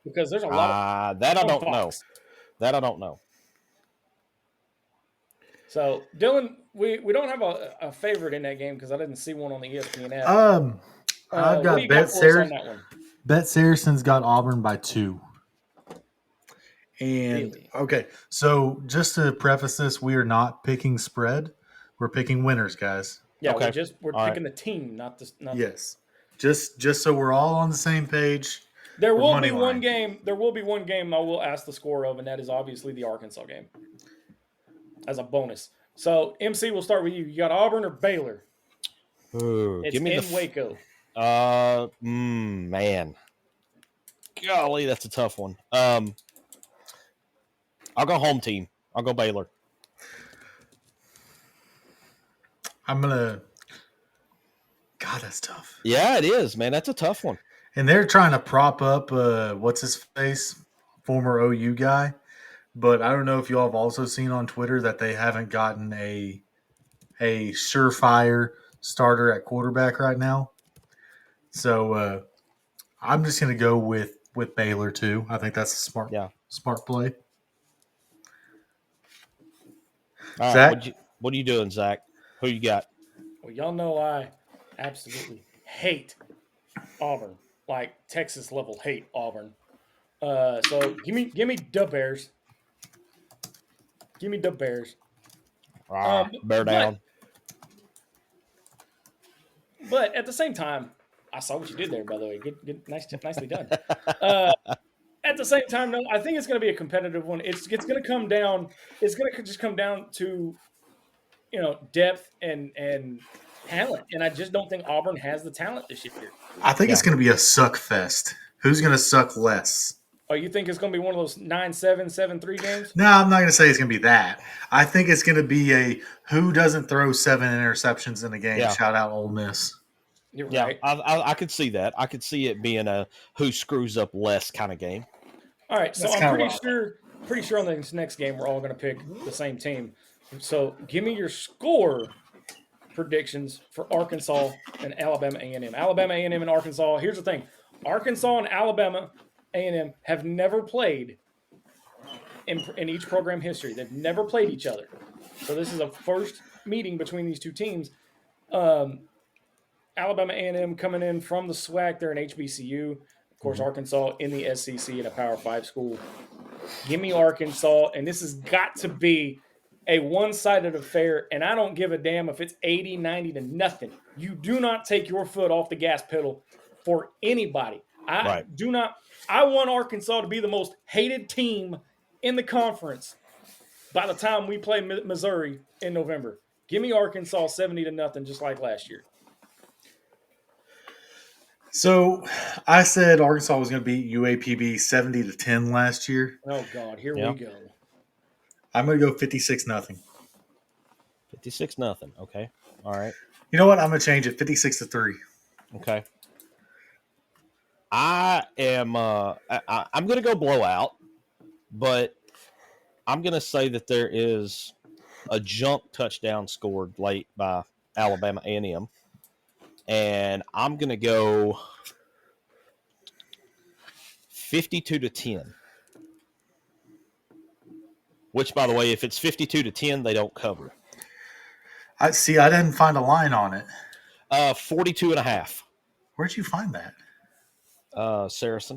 Because there's a lot of that I don't know. That I don't know. So, Dylan, we don't have a favorite in that game because I didn't see one on the ESPN app. I've got Bet Saracen. Bet Saracen's got Auburn by 2. And Really? Okay, so just to preface this, we are not picking spread. We're picking winners, guys. Yeah, okay. we're picking the team, not the. Yes, just so we're all on the same page. There will be one game. There will be one game I will ask the score of, and that is obviously the Arkansas game. As a bonus. So, MC, we'll start with you. You got Auburn or Baylor? It's give me in Waco. Man. Golly, that's a tough one. I'll go home team. I'll go Baylor. God, that's tough. Yeah, it is, man. That's a tough one. And they're trying to prop up, what's his face? Former OU guy. But I don't know if you all have also seen on Twitter that they haven't gotten a surefire starter at quarterback right now. So I'm just going to go with Baylor too. I think that's a smart play. All Zach? Right, what are you doing, Zach? Who you got? Well, y'all know I absolutely hate Auburn, like Texas level hate Auburn. So give me the Bears. Give me the Bears. Bear down. But at the same time, I saw what you did there, by the way. Good, nicely done. At the same time, though, I think it's going to be a competitive one. It's going to come down. It's going to just come down to, depth and talent. And I just don't think Auburn has the talent this year. I think it's going to be a suck fest. Who's going to suck less? Oh, you think it's going to be one of those 9-7, 7-3 games? No, I'm not going to say it's going to be that. I think it's going to be a who doesn't throw 7 interceptions in a game. Yeah. Shout out Ole Miss. You're right. I could see that. I could see it being a who screws up less kind of game. All right, so I'm pretty sure on this next game we're all going to pick the same team. So give me your score predictions for Arkansas and Alabama A&M. Alabama A&M and Arkansas. Here's the thing: Arkansas and Alabama A&M have never played in each program history. They've never played each other. So this is a first meeting between these two teams. Alabama A&M coming in from the SWAC. They're an HBCU. Of course, Arkansas in the SEC in a Power 5 school. Give me Arkansas, and this has got to be a one-sided affair, and I don't give a damn if it's 80, 90 to nothing. You do not take your foot off the gas pedal for anybody. I want Arkansas to be the most hated team in the conference by the time we play Missouri in November. Give me Arkansas 70 to nothing, just like last year. So I said Arkansas was going to beat UAPB 70 to 10 last year. Oh God, here we go. I'm going to go 56-0. 56-0. Okay. All right. You know what? I'm going to change it 56-3. Okay. I'm going to go blowout, but I'm going to say that there is a junk touchdown scored late by Alabama A&M. And I'm going to go 52 to 10. Which, by the way, if it's 52 to 10, they don't cover. I didn't find a line on it. 42.5. Where'd you find that? Saracen.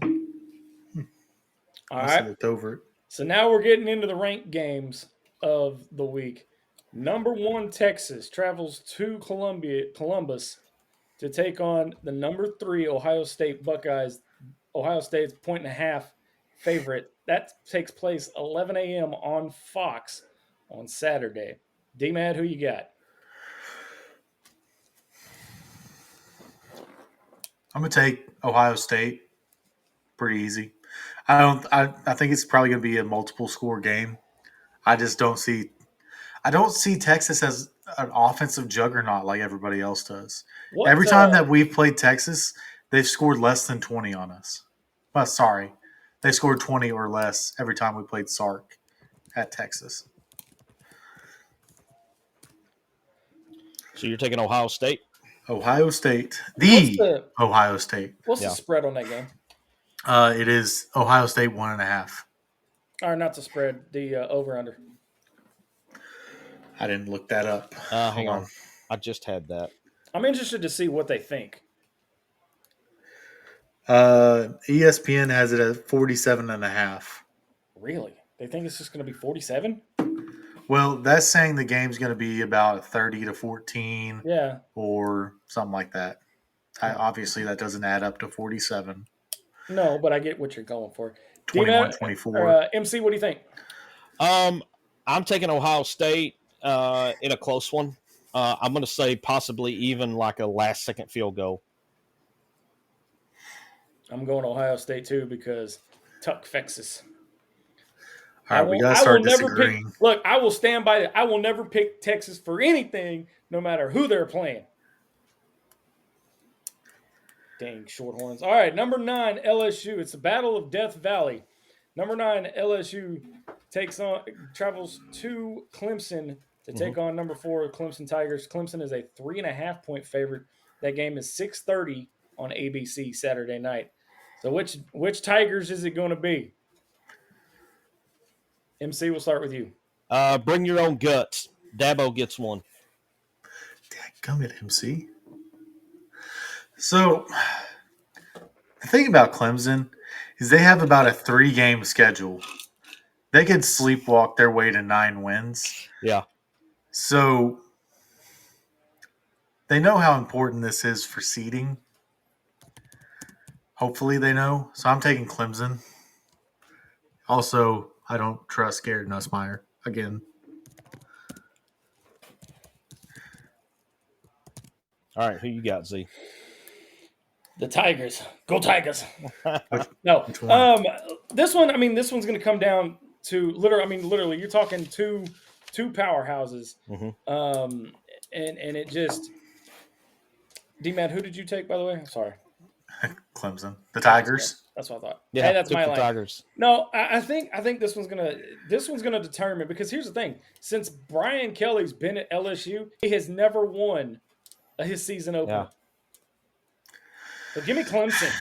All right. Looked over it. So now we're getting into the ranked games of the week. Number 1 Texas travels to Columbus to take on the number 3 Ohio State Buckeyes. Ohio State's 1.5 favorite. That takes place 11 a.m. on Fox on Saturday. DMad, who you got? I'm going to take Ohio State. Pretty easy. I think it's probably going to be a multiple score game. I don't see Texas as an offensive juggernaut like everybody else does. Every time that we've played Texas, they've scored less than 20 on us. Well, sorry. They scored 20 or less every time we played Sark at Texas. So you're taking Ohio State? Ohio State. Ohio State. What's the spread on that game? It is Ohio State 1.5. Or not the spread, the over-under. I didn't look that up. Hang on. I just had that. I'm interested to see what they think. ESPN has it at 47.5. Really? They think it's just going to be 47? Well, that's saying the game's going to be about 30 to 14. Yeah. Or something like that. Obviously, that doesn't add up to 47. No, but I get what you're going for. 21-24. MC, what do you think? I'm taking Ohio State in a close one. I'm going to say possibly even like a last-second field goal. I'm going Ohio State too because Tuck Texas. All right, we got to start disagreeing. Look, I will stand by it. I will never pick Texas for anything, no matter who they're playing. Dang, Shorthorns. All right, number 9, LSU. It's the Battle of Death Valley. Number 9, LSU travels to Clemson to take on number 4, Clemson Tigers. Clemson is a 3.5-point favorite. That game is 6:30 on ABC Saturday night. So which Tigers is it going to be? MC, we'll start with you. Bring your own guts. Dabo gets one. Dadgummit, MC. So, the thing about Clemson is they have about a 3-game schedule. They could sleepwalk their way to 9 wins. Yeah. So, they know how important this is for seeding. Hopefully they know. So, I'm taking Clemson. Also, I don't trust Garrett Nussmeier again. All right, who you got, Z? The Tigers. Go Tigers. No. This one's going to come down to literally, you're talking two powerhouses. Mm-hmm. And it just DMad, who did you take, by the way? I'm sorry. Clemson. The Tigers. That's what I thought. Yeah, hey, that's my line. Tigers. No, I think this one's gonna determine, because here's the thing. Since Brian Kelly's been at LSU, he has never won his season opener. Yeah. But give me Clemson.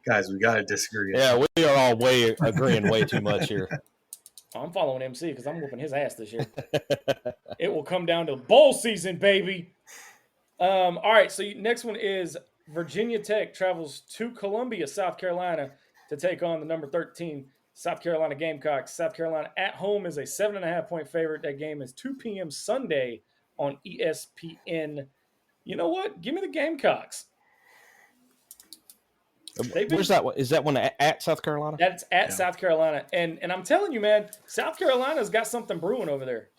Guys, we got to disagree. Yeah, we are all agreeing way too much here. I'm following MC because I'm whooping his ass this year. It will come down to bowl season, baby. All right, so next one is Virginia Tech travels to Columbia, South Carolina, to take on the number 13 South Carolina Gamecocks. South Carolina at home is a 7.5-point favorite. That game is 2 p.m. Sunday on ESPN. You know what? Give me the Gamecocks. Where's that one? Is that one at South Carolina? That's at South Carolina. And I'm telling you, man, South Carolina's got something brewing over there.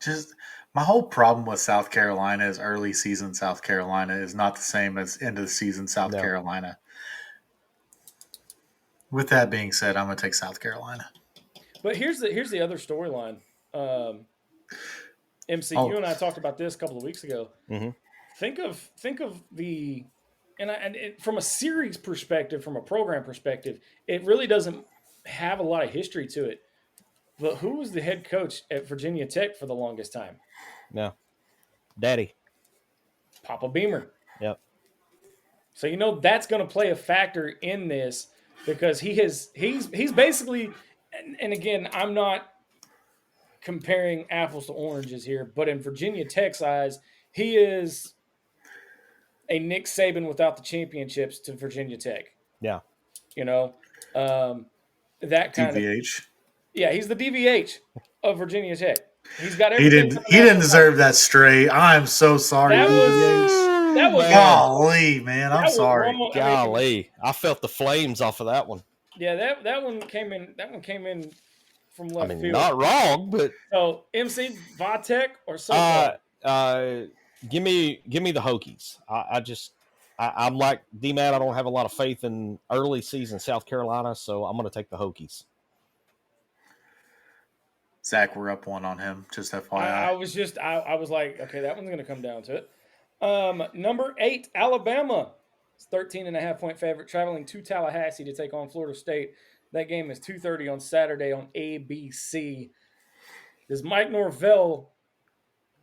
Just my whole problem with South Carolina is early season South Carolina is not the same as end of the season South Carolina. With that being said, I'm going to take South Carolina. But here's the other storyline. MC, you and I talked about this a couple of weeks ago. Mm-hmm. Think of the from a series perspective, from a program perspective, it really doesn't have a lot of history to it. But who was the head coach at Virginia Tech for the longest time? No, Daddy, Papa Beamer. Yep. So that's going to play a factor in this because he's basically, and again, I'm not comparing apples to oranges here, but in Virginia Tech's eyes, he is a Nick Saban without the championships to Virginia Tech. Yeah. That kind DVH. Yeah, he's the DVH of Virginia Tech. He's got everything. He didn't deserve that straight. I'm so sorry, DVH. That was golly, man. I'm sorry. Golly, I felt the flames off of that one. Yeah, that one came in. That one came in from left field. Not wrong, but so MC Vitek or something. Give me the Hokies. I'm like DMad. I don't have a lot of faith in early season South Carolina, so I'm going to take the Hokies. Zach, we're up 1 on him. Just FYI. I was like, okay, that one's going to come down to it. Number 8, Alabama. It's 13.5-point favorite, traveling to Tallahassee to take on Florida State. That game is 2:30 on Saturday on ABC. Does Mike Norvell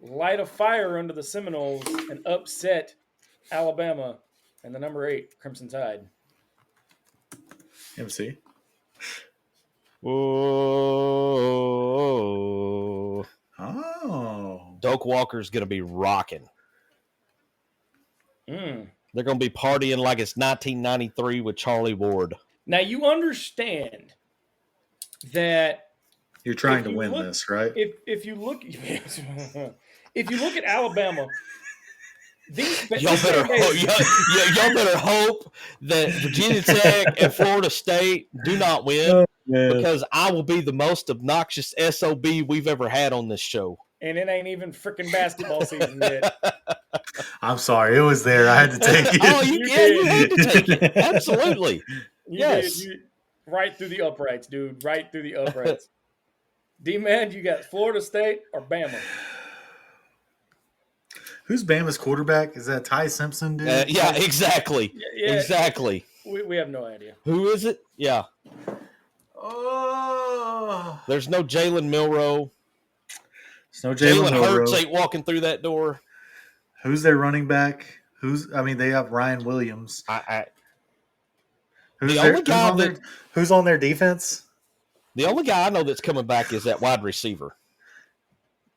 light a fire under the Seminoles and upset Alabama and the number 8 Crimson Tide? MC. Whoa. Oh. Doak Walker's going to be rocking. They're going to be partying like it's 1993 with Charlie Ward. Now, you understand that you're trying to win this, right? If you look at Alabama, y'all better hope that Virginia Tech and Florida State do not win because I will be the most obnoxious SOB we've ever had on this show. And it ain't even freaking basketball season yet. I'm sorry. It was there. I had to take it. You had to take it. Absolutely. Yes. Right through the uprights, dude. Right through the uprights. D-Man, you got Florida State or Bama? Who's Bama's quarterback? Is that Ty Simpson, dude? Yeah, exactly. Yeah, exactly. We have no idea. Who is it? Yeah. Oh. There's no Jalen Milroe. There's no Jalen Hurts ain't walking through that door. Who's their running back? They have Ryan Williams. Who's on their defense? The only guy I know that's coming back is that wide receiver.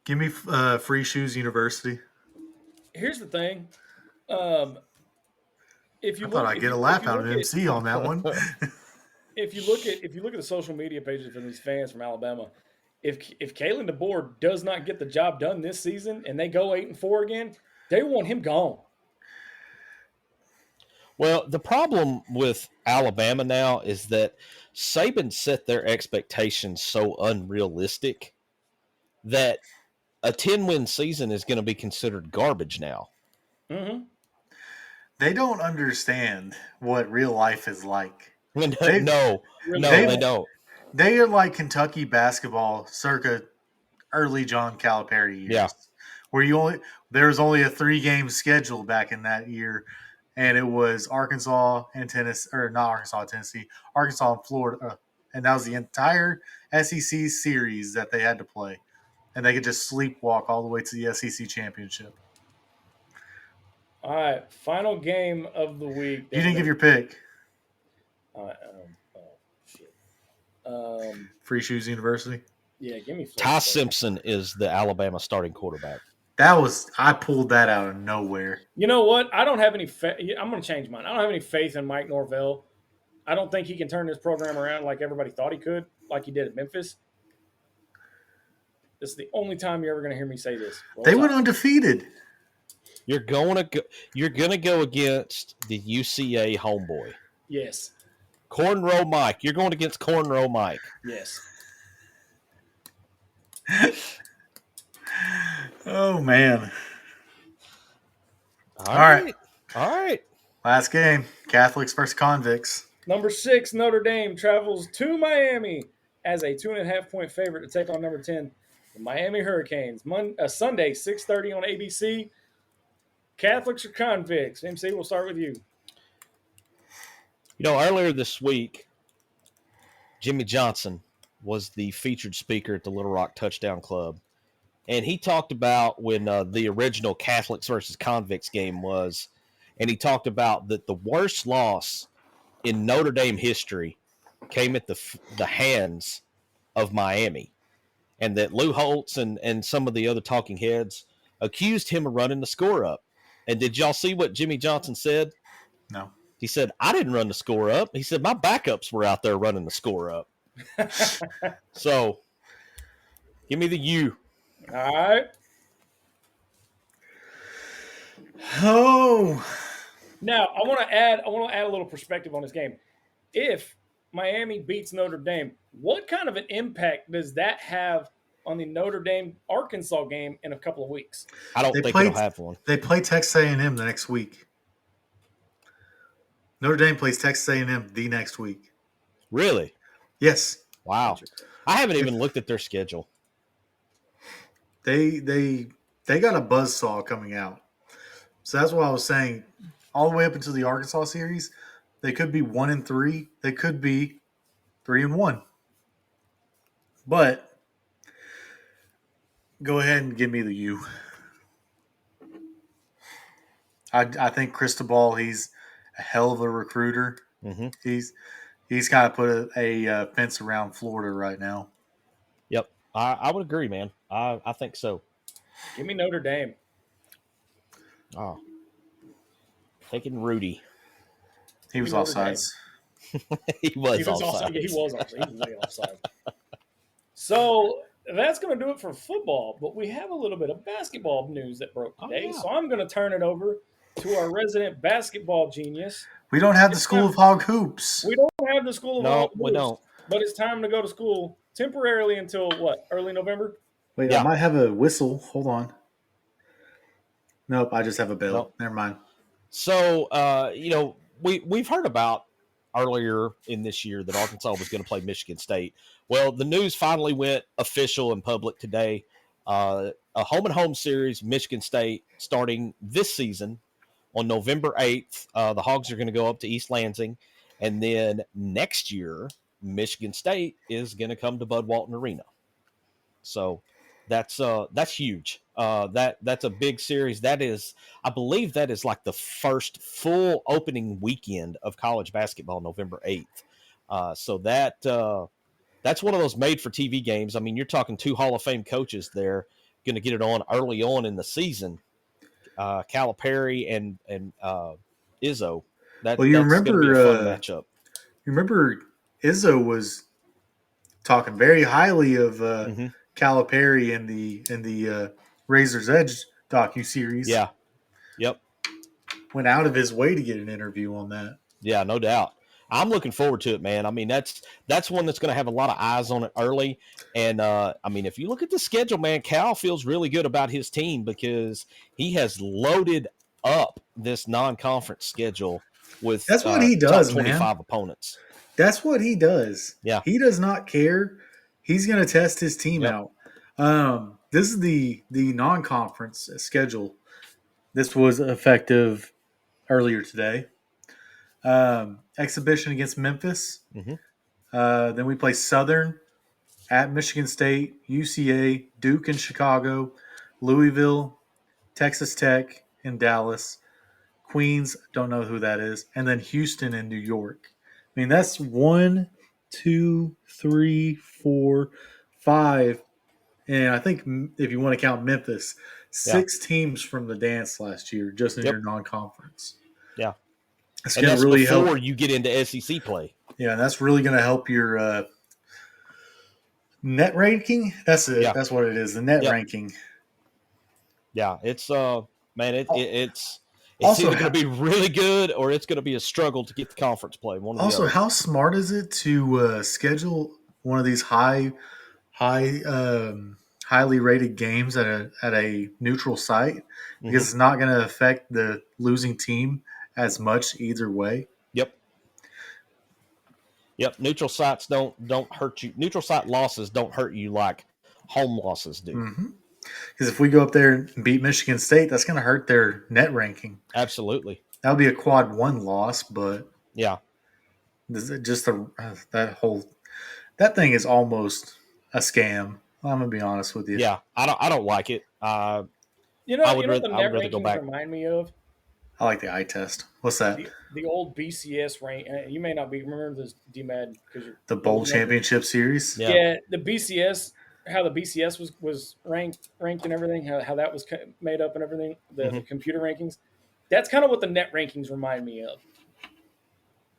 Give me Free Shoes University. Here's the thing. If you thought I'd get a laugh out of MC on that one. If you look at the social media pages from these fans from Alabama, if Kalen DeBoer does not get the job done this season and they go 8-4 again, they want him gone. Well, the problem with Alabama now is that Saban set their expectations so unrealistic that a 10-win season is going to be considered garbage now. Mm-hmm. They don't understand what real life is like. They don't. They are like Kentucky basketball circa early John Calipari years. Yeah. Where there was only a 3-game schedule back in that year, and it was Arkansas and Tennessee, or not Arkansas, Tennessee, Arkansas and Florida, and that was the entire SEC series that they had to play, and they could just sleepwalk all the way to the SEC championship. All right, final game of the week. You didn't give your pick. Oh, shit. Free Shoes University. Yeah, give me Ty Florida State. Simpson is the Alabama starting quarterback. I pulled that out of nowhere. You know what? I don't have any I'm going to change mine. I don't have any faith in Mike Norvell. I don't think he can turn this program around like everybody thought he could, like he did at Memphis. This is the only time you're ever going to hear me say this. They went undefeated. You're going to go against the UCA homeboy. Yes. Cornrow Mike. You're going against Cornrow Mike. Yes. Oh, man. All right. Last game. Catholics versus convicts. Number 6, Notre Dame travels to Miami as a 2.5-point favorite to take on number 10, the Miami Hurricanes. Sunday, 6:30 on ABC. Catholics or convicts? MC, we'll start with you. You know, earlier this week, Jimmy Johnson was the featured speaker at the Little Rock Touchdown Club. And he talked about when the original Catholics versus convicts game was, and he talked about that the worst loss in Notre Dame history came at the hands of Miami, and that Lou Holtz and some of the other talking heads accused him of running the score up. And did y'all see what Jimmy Johnson said? No. He said, I didn't run the score up. He said, my backups were out there running the score up. So, give me the U. All right. Oh. Now, I want to add a little perspective on this game. If Miami beats Notre Dame, what kind of an impact does that have on the Notre Dame-Arkansas game in a couple of weeks? I don't think it'll have one. They play Texas A&M the next week. Notre Dame plays Texas A&M the next week. Really? Yes. Wow. I haven't even looked at their schedule. They got a buzzsaw coming out. So that's what I was saying. All the way up into the Arkansas series, they could be 1-3. They could be 3-1. But go ahead and give me the U. I think Cristobal, he's a hell of a recruiter. Mm-hmm. He's kind of put a fence around Florida right now. Yep. I would agree, man. I think so. Give me Notre Dame. Oh. Taking Rudy. He was offsides. He was offside. Yeah, he was offside. He was way offside. So that's going to do it for football, but we have a little bit of basketball news that broke today. So I'm going to turn it over to our resident basketball genius. We don't have the School of Hog Hoops. We don't have the School of Hog Hoops. No, we don't. But it's time to go to school temporarily until what? Early November? Wait, yeah. I might have a whistle. Hold on. Nope, I just have a bell. Nope. Never mind. So, we've heard about earlier in this year that Arkansas was going to play Michigan State. Well, the news finally went official and public today. A home-and-home series, Michigan State, starting this season on November 8th. The Hogs are going to go up to East Lansing. And then next year, Michigan State is going to come to Bud Walton Arena. So that's huge. That's a big series. I believe that is like the first full opening weekend of college basketball, November 8th. So that's one of those made for TV games. I mean, you're talking 2 Hall of Fame coaches there going to get it on early on in the season. Calipari and Izzo. That's remember going to be a fun matchup. You remember Izzo was talking very highly of Calipari in the Razor's Edge docuseries. Yeah. Yep. Went out of his way to get an interview on that. Yeah, no doubt. I'm looking forward to it, man. I mean, that's one that's going to have a lot of eyes on it early. And, if you look at the schedule, man, Cal feels really good about his team because he has loaded up this non-conference schedule with that's what he does, top 25 man. Opponents. That's what he does. Yeah. He does not care. He's going to test his team out. This is the non-conference schedule. This was effective earlier today. Exhibition against Memphis. Mm-hmm. Then we play Southern at Michigan State, UCA, Duke in Chicago, Louisville, Texas Tech, and Dallas. Queens, don't know who that is, and then Houston and New York. I mean, that's 1, 2, 3, 4, 5, and I think if you want to count Memphis, 6 teams from the dance last year just in your non-conference. Yeah, it's and going to that's really before help. you get into SEC play. Yeah, and that's really going to help your net ranking. That's it. Yeah. That's what it is. The net ranking. Yeah, it's man, it's also, either going to be really good or it's going to be a struggle to get the conference play. One of the other. How smart is it to schedule one of these highly rated games at a neutral site because it's not going to affect the losing team as much either way. Yep. Neutral sites don't hurt you. Neutral site losses don't hurt you like home losses do. Because if we go up there and beat Michigan State, that's going to hurt their net ranking. Absolutely. That would be a quad 1 loss, but yeah, just that thing is almost a scam. I'm gonna be honest with you. Yeah, I don't like it. I would rather go back. Remind me of. I like the eye test. What's that? The old BCS rank. You may not remember this DMad because the Bowl Championship Series. Yeah, the BCS. How the BCS was ranked and everything. How that was made up and everything. The computer rankings. That's kind of what the net rankings remind me of.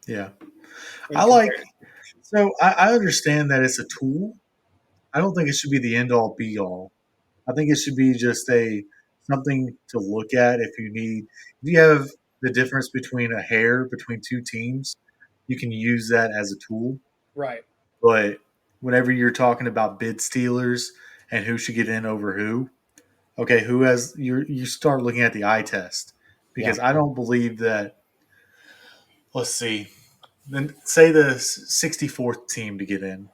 Yeah, I understand that it's a tool. I don't think it should be the end all be all. I think it should be just something to look at if you have the difference between a hair between two teams, you can use that as a tool. Right. But whenever you're talking about bid stealers and who should get in over who, okay, you start looking at the eye test. Because I don't believe that, let's see, then say the 64th team to get in.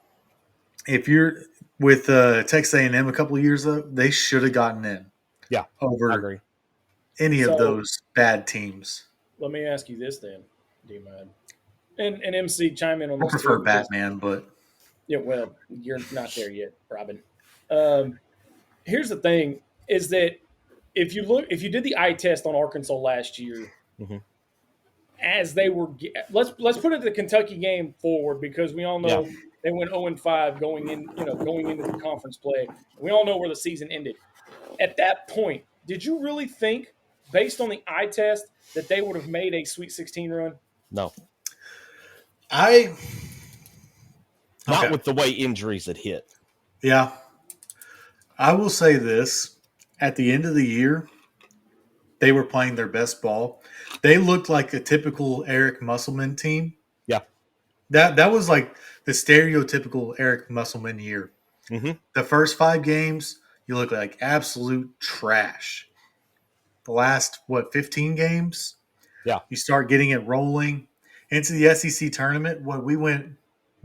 If you're with Texas A&M a couple of years ago, they should have gotten in. Yeah, over I agree. Any of those bad teams. Let me ask you this then, DMad. And MC, chime in on this. I prefer Batman, but yeah, well, you're not there yet, Robin. Here's the thing: is that if you did the eye test on Arkansas last year, as they were, let's put it the Kentucky game forward because we all know they went 0-5 going into the conference play. We all know where the season ended. At that point, did you really think, based on the eye test, that they would have made a Sweet 16 run? No. Not with the way injuries had hit. Yeah. I will say this. At the end of the year, they were playing their best ball. They looked like a typical Eric Musselman team. Yeah. That was like the stereotypical Eric Musselman year. The first 5 games, you look like absolute trash. The last, 15 games? Yeah. You start getting it rolling. Into the SEC tournament, we went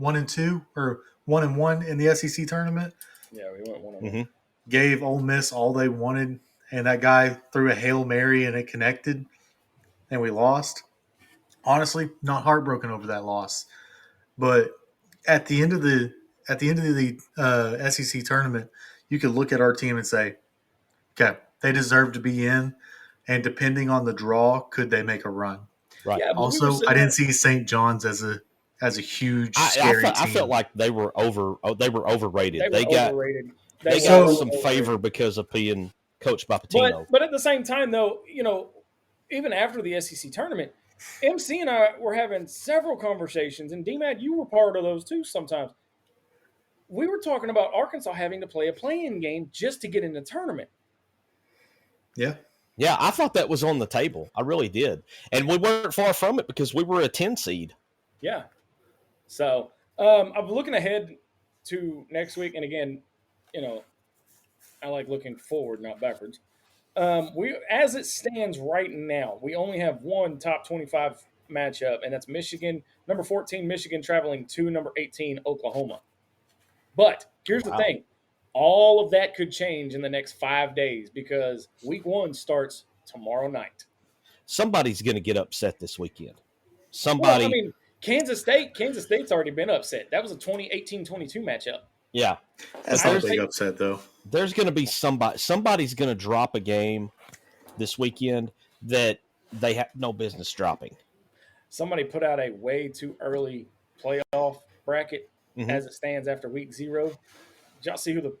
1-2 or 1-1 in the SEC tournament. Yeah, we went 1-1. Gave Ole Miss all they wanted, and that guy threw a Hail Mary and it connected, and we lost. Honestly, not heartbroken over that loss, but at the end of the SEC tournament, you could look at our team and say, okay, they deserve to be in, and depending on the draw, could they make a run? Right. Yeah, also, I didn't see St. John's as a huge scary team. I felt like they were overrated. They got some favor because of being coached by Patino. But at the same time, though, even after the SEC tournament, MC and I were having several conversations, and DMad, you were part of those too sometimes. We were talking about Arkansas having to play a play-in game just to get in the tournament. Yeah. Yeah, I thought that was on the table. I really did. And we weren't far from it because we were a 10 seed. Yeah. So I'm looking ahead to next week. And again, I like looking forward, not backwards. As it stands right now, we only have one top 25 matchup, and that's Michigan, number 14, Michigan traveling to number 18, Oklahoma. But here's the thing. All of that could change in the next 5 days because week 1 starts tomorrow night. Somebody's going to get upset this weekend. Well, I mean, Kansas State's already been upset. That was a 18-22 matchup. Yeah. That's not a big upset, though. There's going to be somebody's going to drop a game this weekend that they have no business dropping. Somebody put out a way too early playoff bracket Mhm. as it stands after week 0. Did y'all see who the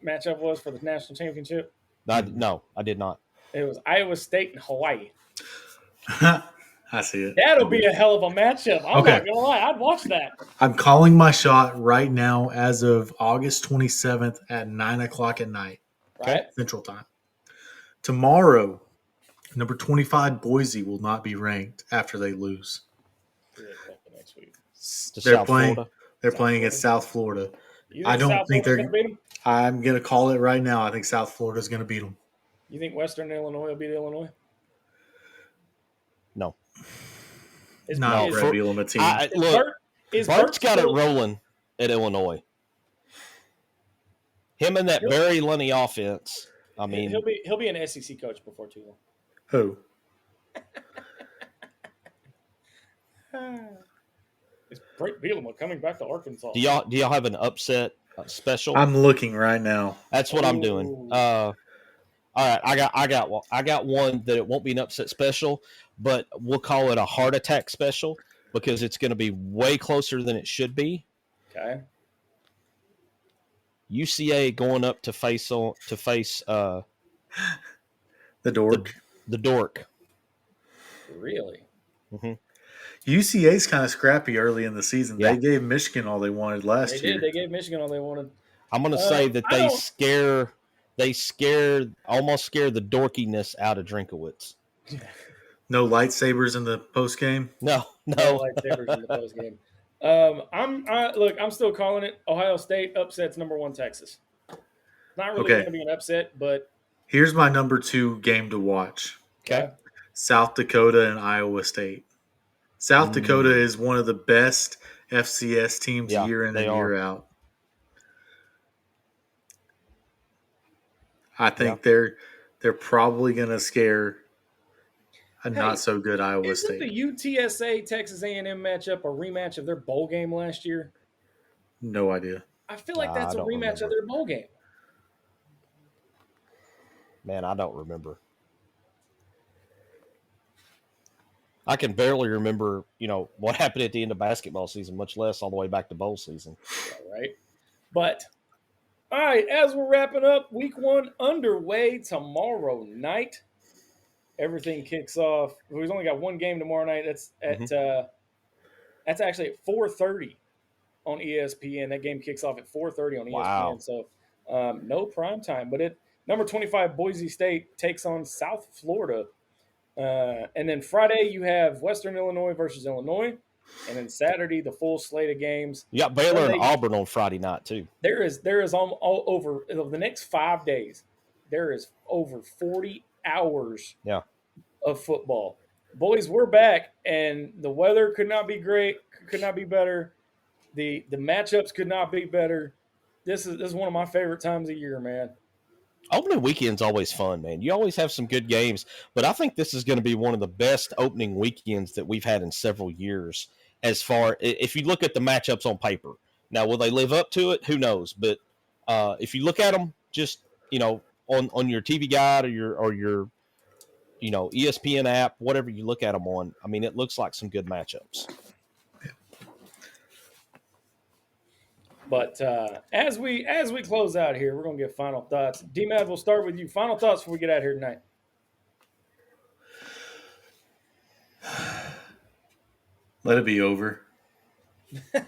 matchup was for the national championship? No, I did not. It was Iowa State and Hawaii. I see it. That'll be a hell of a matchup. I'm Okay. not gonna lie, I'd watch that. I'm calling my shot right now as of August 27th at 9 o'clock at night, Right? Central Time. Tomorrow, number 25 Boise will not be ranked after they lose. Next week. They're playing against South Florida. You think I don't South think Florida's gonna beat them? I'm going to call it right now. I think South Florida is going to beat them. You think Western Illinois will beat Illinois? No. Not Red Beal team. Bart's got it rolling at Illinois. Him and that Barry Lunny offense. I mean, he'll be an SEC coach before too long. Who? Is Brett Bielema coming back to Arkansas? Do y'all have an upset special? I'm looking right now. That's what I'm doing. All right, I got one that it won't be an upset special, but we'll call it a heart attack special because it's going to be way closer than it should be. Okay. UCA going up to face the dork. The dork. Really? Mm-hmm. UCA's kind of scrappy early in the season. Yeah. They gave Michigan all they wanted last year. They gave Michigan all they wanted. I'm going to say that almost scare the dorkiness out of Drinkowitz. No lightsabers in the post game. No lightsabers in the post game. I'm still calling it. Ohio State upsets number 1 Texas. Not really going to be an upset, but here's my number 2 game to watch. Okay. South Dakota and Iowa State. South Dakota is one of the best FCS teams year in and year out. I think they're probably going to scare a not so good Iowa State. Isn't the UTSA Texas A&M matchup a rematch of their bowl game last year? No idea. I feel like that's a rematch of their bowl game. Man, I don't remember. I can barely remember, what happened at the end of basketball season, much less all the way back to bowl season. Yeah, right. But, all right, as we're wrapping up, week 1 underway tomorrow night. Everything kicks off. We've only got one game tomorrow night. That's that's actually at 4:30 on ESPN. That game kicks off at 4:30 on ESPN. Wow. So no prime time. But number 25 Boise State takes on South Florida. And then Friday you have Western Illinois versus Illinois. And then Saturday, the full slate of games. You got Baylor and Auburn on Friday night, too. There is all over the next 5 days, there is over 40 hours of football. Boys, we're back, and the weather could not be great, could not be better. The matchups could not be better. This is one of my favorite times of year, man. Opening weekend's always fun, man. You always have some good games, but I think this is going to be one of the best opening weekends that we've had in several years. As far if you look at the matchups on paper, now will they live up to it? Who knows? But if you look at them, just on your TV guide or your ESPN app, whatever you look at them on, I mean, it looks like some good matchups. But as we close out here, we're gonna get final thoughts. DMad, we'll start with you. Final thoughts before we get out here tonight. Let it be over. I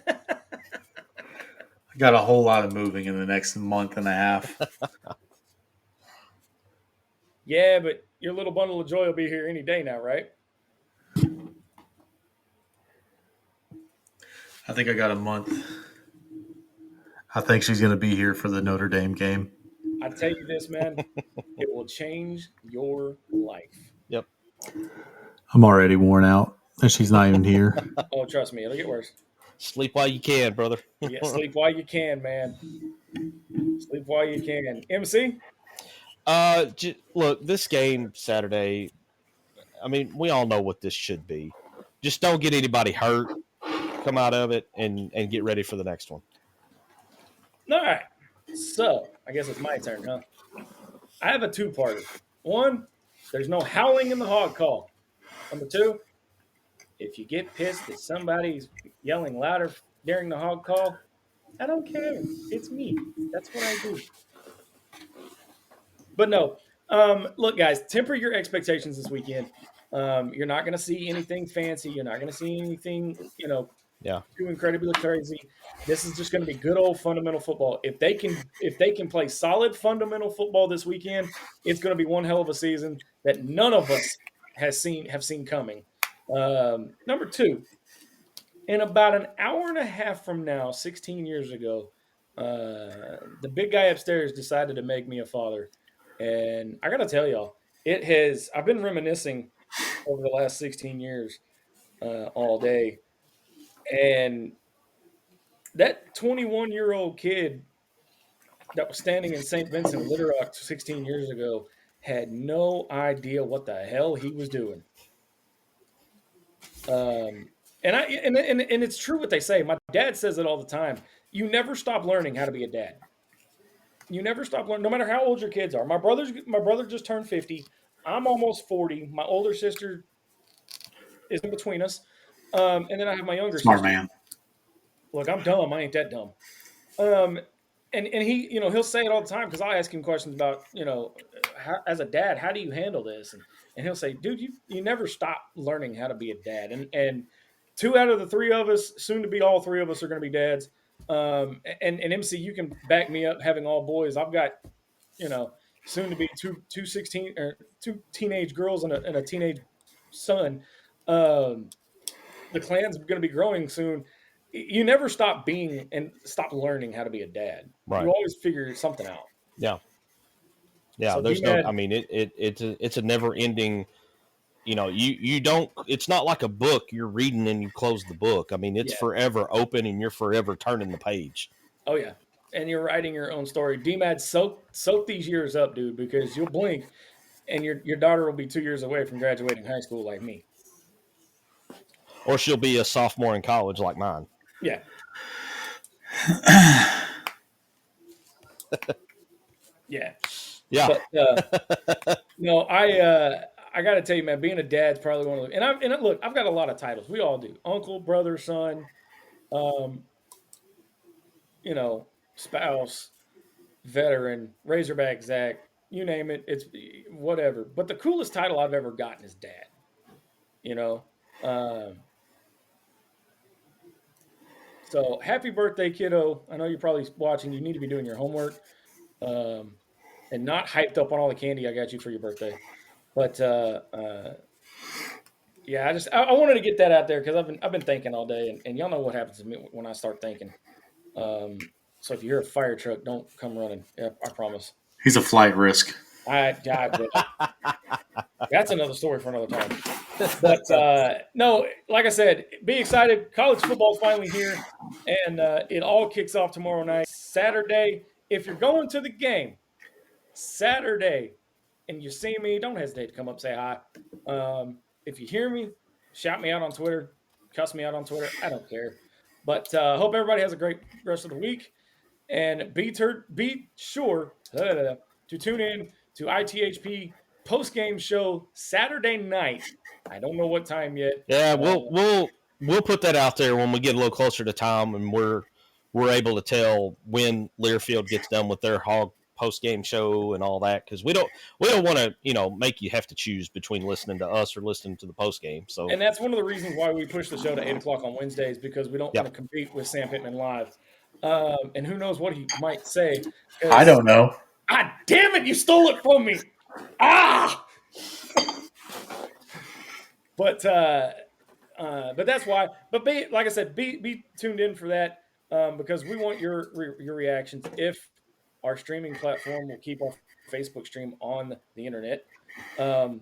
got a whole lot of moving in the next month and a half. Yeah, but your little bundle of joy will be here any day now, right? I think I got a month. I think she's going to be here for the Notre Dame game. I tell you this, man, it will change your life. Yep. I'm already worn out, and she's not even here. Oh, trust me, it'll get worse. Sleep while you can, brother. Yeah, sleep while you can, man. Sleep while you can. MC? Look, this game Saturday, I mean, we all know what this should be. Just don't get anybody hurt. Come out of it and get ready for the next one. All right. So, I guess it's my turn, huh? I have a two-parter. One, There's no howling in the hog call. Number 2, if you get pissed that somebody's yelling louder during the hog call, I don't care. It's me. That's what I do. But no, look, guys, temper your expectations this weekend. You're not going to see anything fancy. You're not going to see anything, too incredibly crazy. This is just going to be good old fundamental football. If they can play solid fundamental football this weekend, it's going to be one hell of a season that none of us have seen coming. Number 2, in about an hour and a half from now, 16 years ago, the big guy upstairs decided to make me a father. And I got to tell y'all, I've been reminiscing over the last 16 years all day. And that 21-year-old kid that was standing in St. Vincent, Little Rock 16 years ago had no idea what the hell he was doing. And it's true what they say. My dad says it all the time. You never stop learning how to be a dad. You never stop learning, no matter how old your kids are. My brother just turned 50. I'm almost 40. My older sister is in between us. And then I have my younger Smart sister. man. Look, I'm dumb. I ain't that dumb. And he, he'll say it all the time because I'll ask him questions about, as a dad, how do you handle this? And he'll say, dude, you never stop learning how to be a dad. And 2 out of the 3 of us, soon to be all 3 of us, are going to be dads. And MC, you can back me up having all boys. I've got, soon to be two teenage girls and a teenage son. The clan's going to be growing soon. You never stop being and stop learning how to be a dad. Right. You always figure something out. Yeah. Yeah. So There's DMad, no, I mean, it's a never ending, you don't, it's not like a book you're reading and you close the book. I mean, it's forever open and you're forever turning the page. Oh yeah. And you're writing your own story. DMad, soak these years up, dude, because you'll blink and your daughter will be 2 years away from graduating high school like me. Or she'll be a sophomore in college like mine. Yeah. Yeah. Yeah. But, no, I got to tell you, man, being a dad's probably one of the, and look, I've got a lot of titles. We all do. Uncle, brother, son, spouse, veteran, Razorback Zach, you name it. It's whatever. But the coolest title I've ever gotten is dad. So happy birthday, kiddo. I know you're probably watching. You need to be doing your homework and not hyped up on all the candy I got you for your birthday. But yeah, I wanted to get that out there because I've been thinking all day, and y'all know what happens to me when I start thinking. So if you hear a fire truck, don't come running. Yeah, I promise. He's a flight risk. That's another story for another time. But no, like I said, be excited. College football's finally here, and it all kicks off tomorrow night, Saturday. If you're going to the game Saturday and you see me, don't hesitate to come up and say hi. If you hear me, shout me out on Twitter, cuss me out on Twitter. I don't care. But hope everybody has a great rest of the week, and be sure to tune in to ITHP post-game show Saturday night. I don't know what time yet. Yeah, we'll put that out there when we get a little closer to time and we're able to tell when Learfield gets done with their Hawg post-game show and all that, because we don't want to make you have to choose between listening to us or listening to the post-game. So, and that's one of the reasons why we push the show to 8:00 on Wednesdays, because we don't want to compete with Sam Pittman live. And who knows what he might say? I don't know. Ah, damn it! You stole it from me. Ah. But that's why. But like I said, be tuned in for that because we want your reactions. If our streaming platform will keep our Facebook stream on the internet, and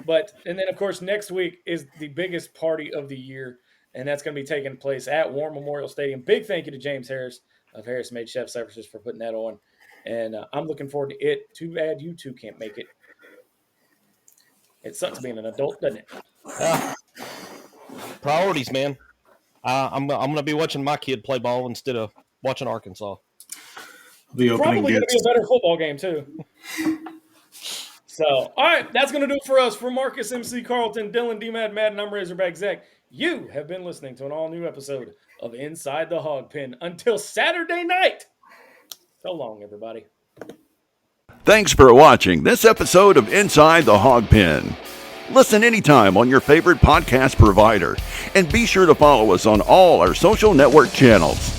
then of course next week is the biggest party of the year, and that's going to be taking place at War Memorial Stadium. Big thank you to James Harris of Harris Made Chef Services for putting that on, and I'm looking forward to it. Too bad you two can't make it. It sucks being an adult, doesn't it? Priorities, man. I'm going to be watching my kid play ball instead of watching Arkansas. The opening probably going to be a better football game too. So, all right, that's going to do it for us. For Marcus, MC Carlton, Dylan, DMad, Madden, I'm Razorback Zach. You have been listening to an all-new episode of Inside the Hog Pen. Until Saturday night. So long, everybody. Thanks for watching this episode of Inside the Hog Pen. Listen anytime on your favorite podcast provider, and be sure to follow us on all our social network channels.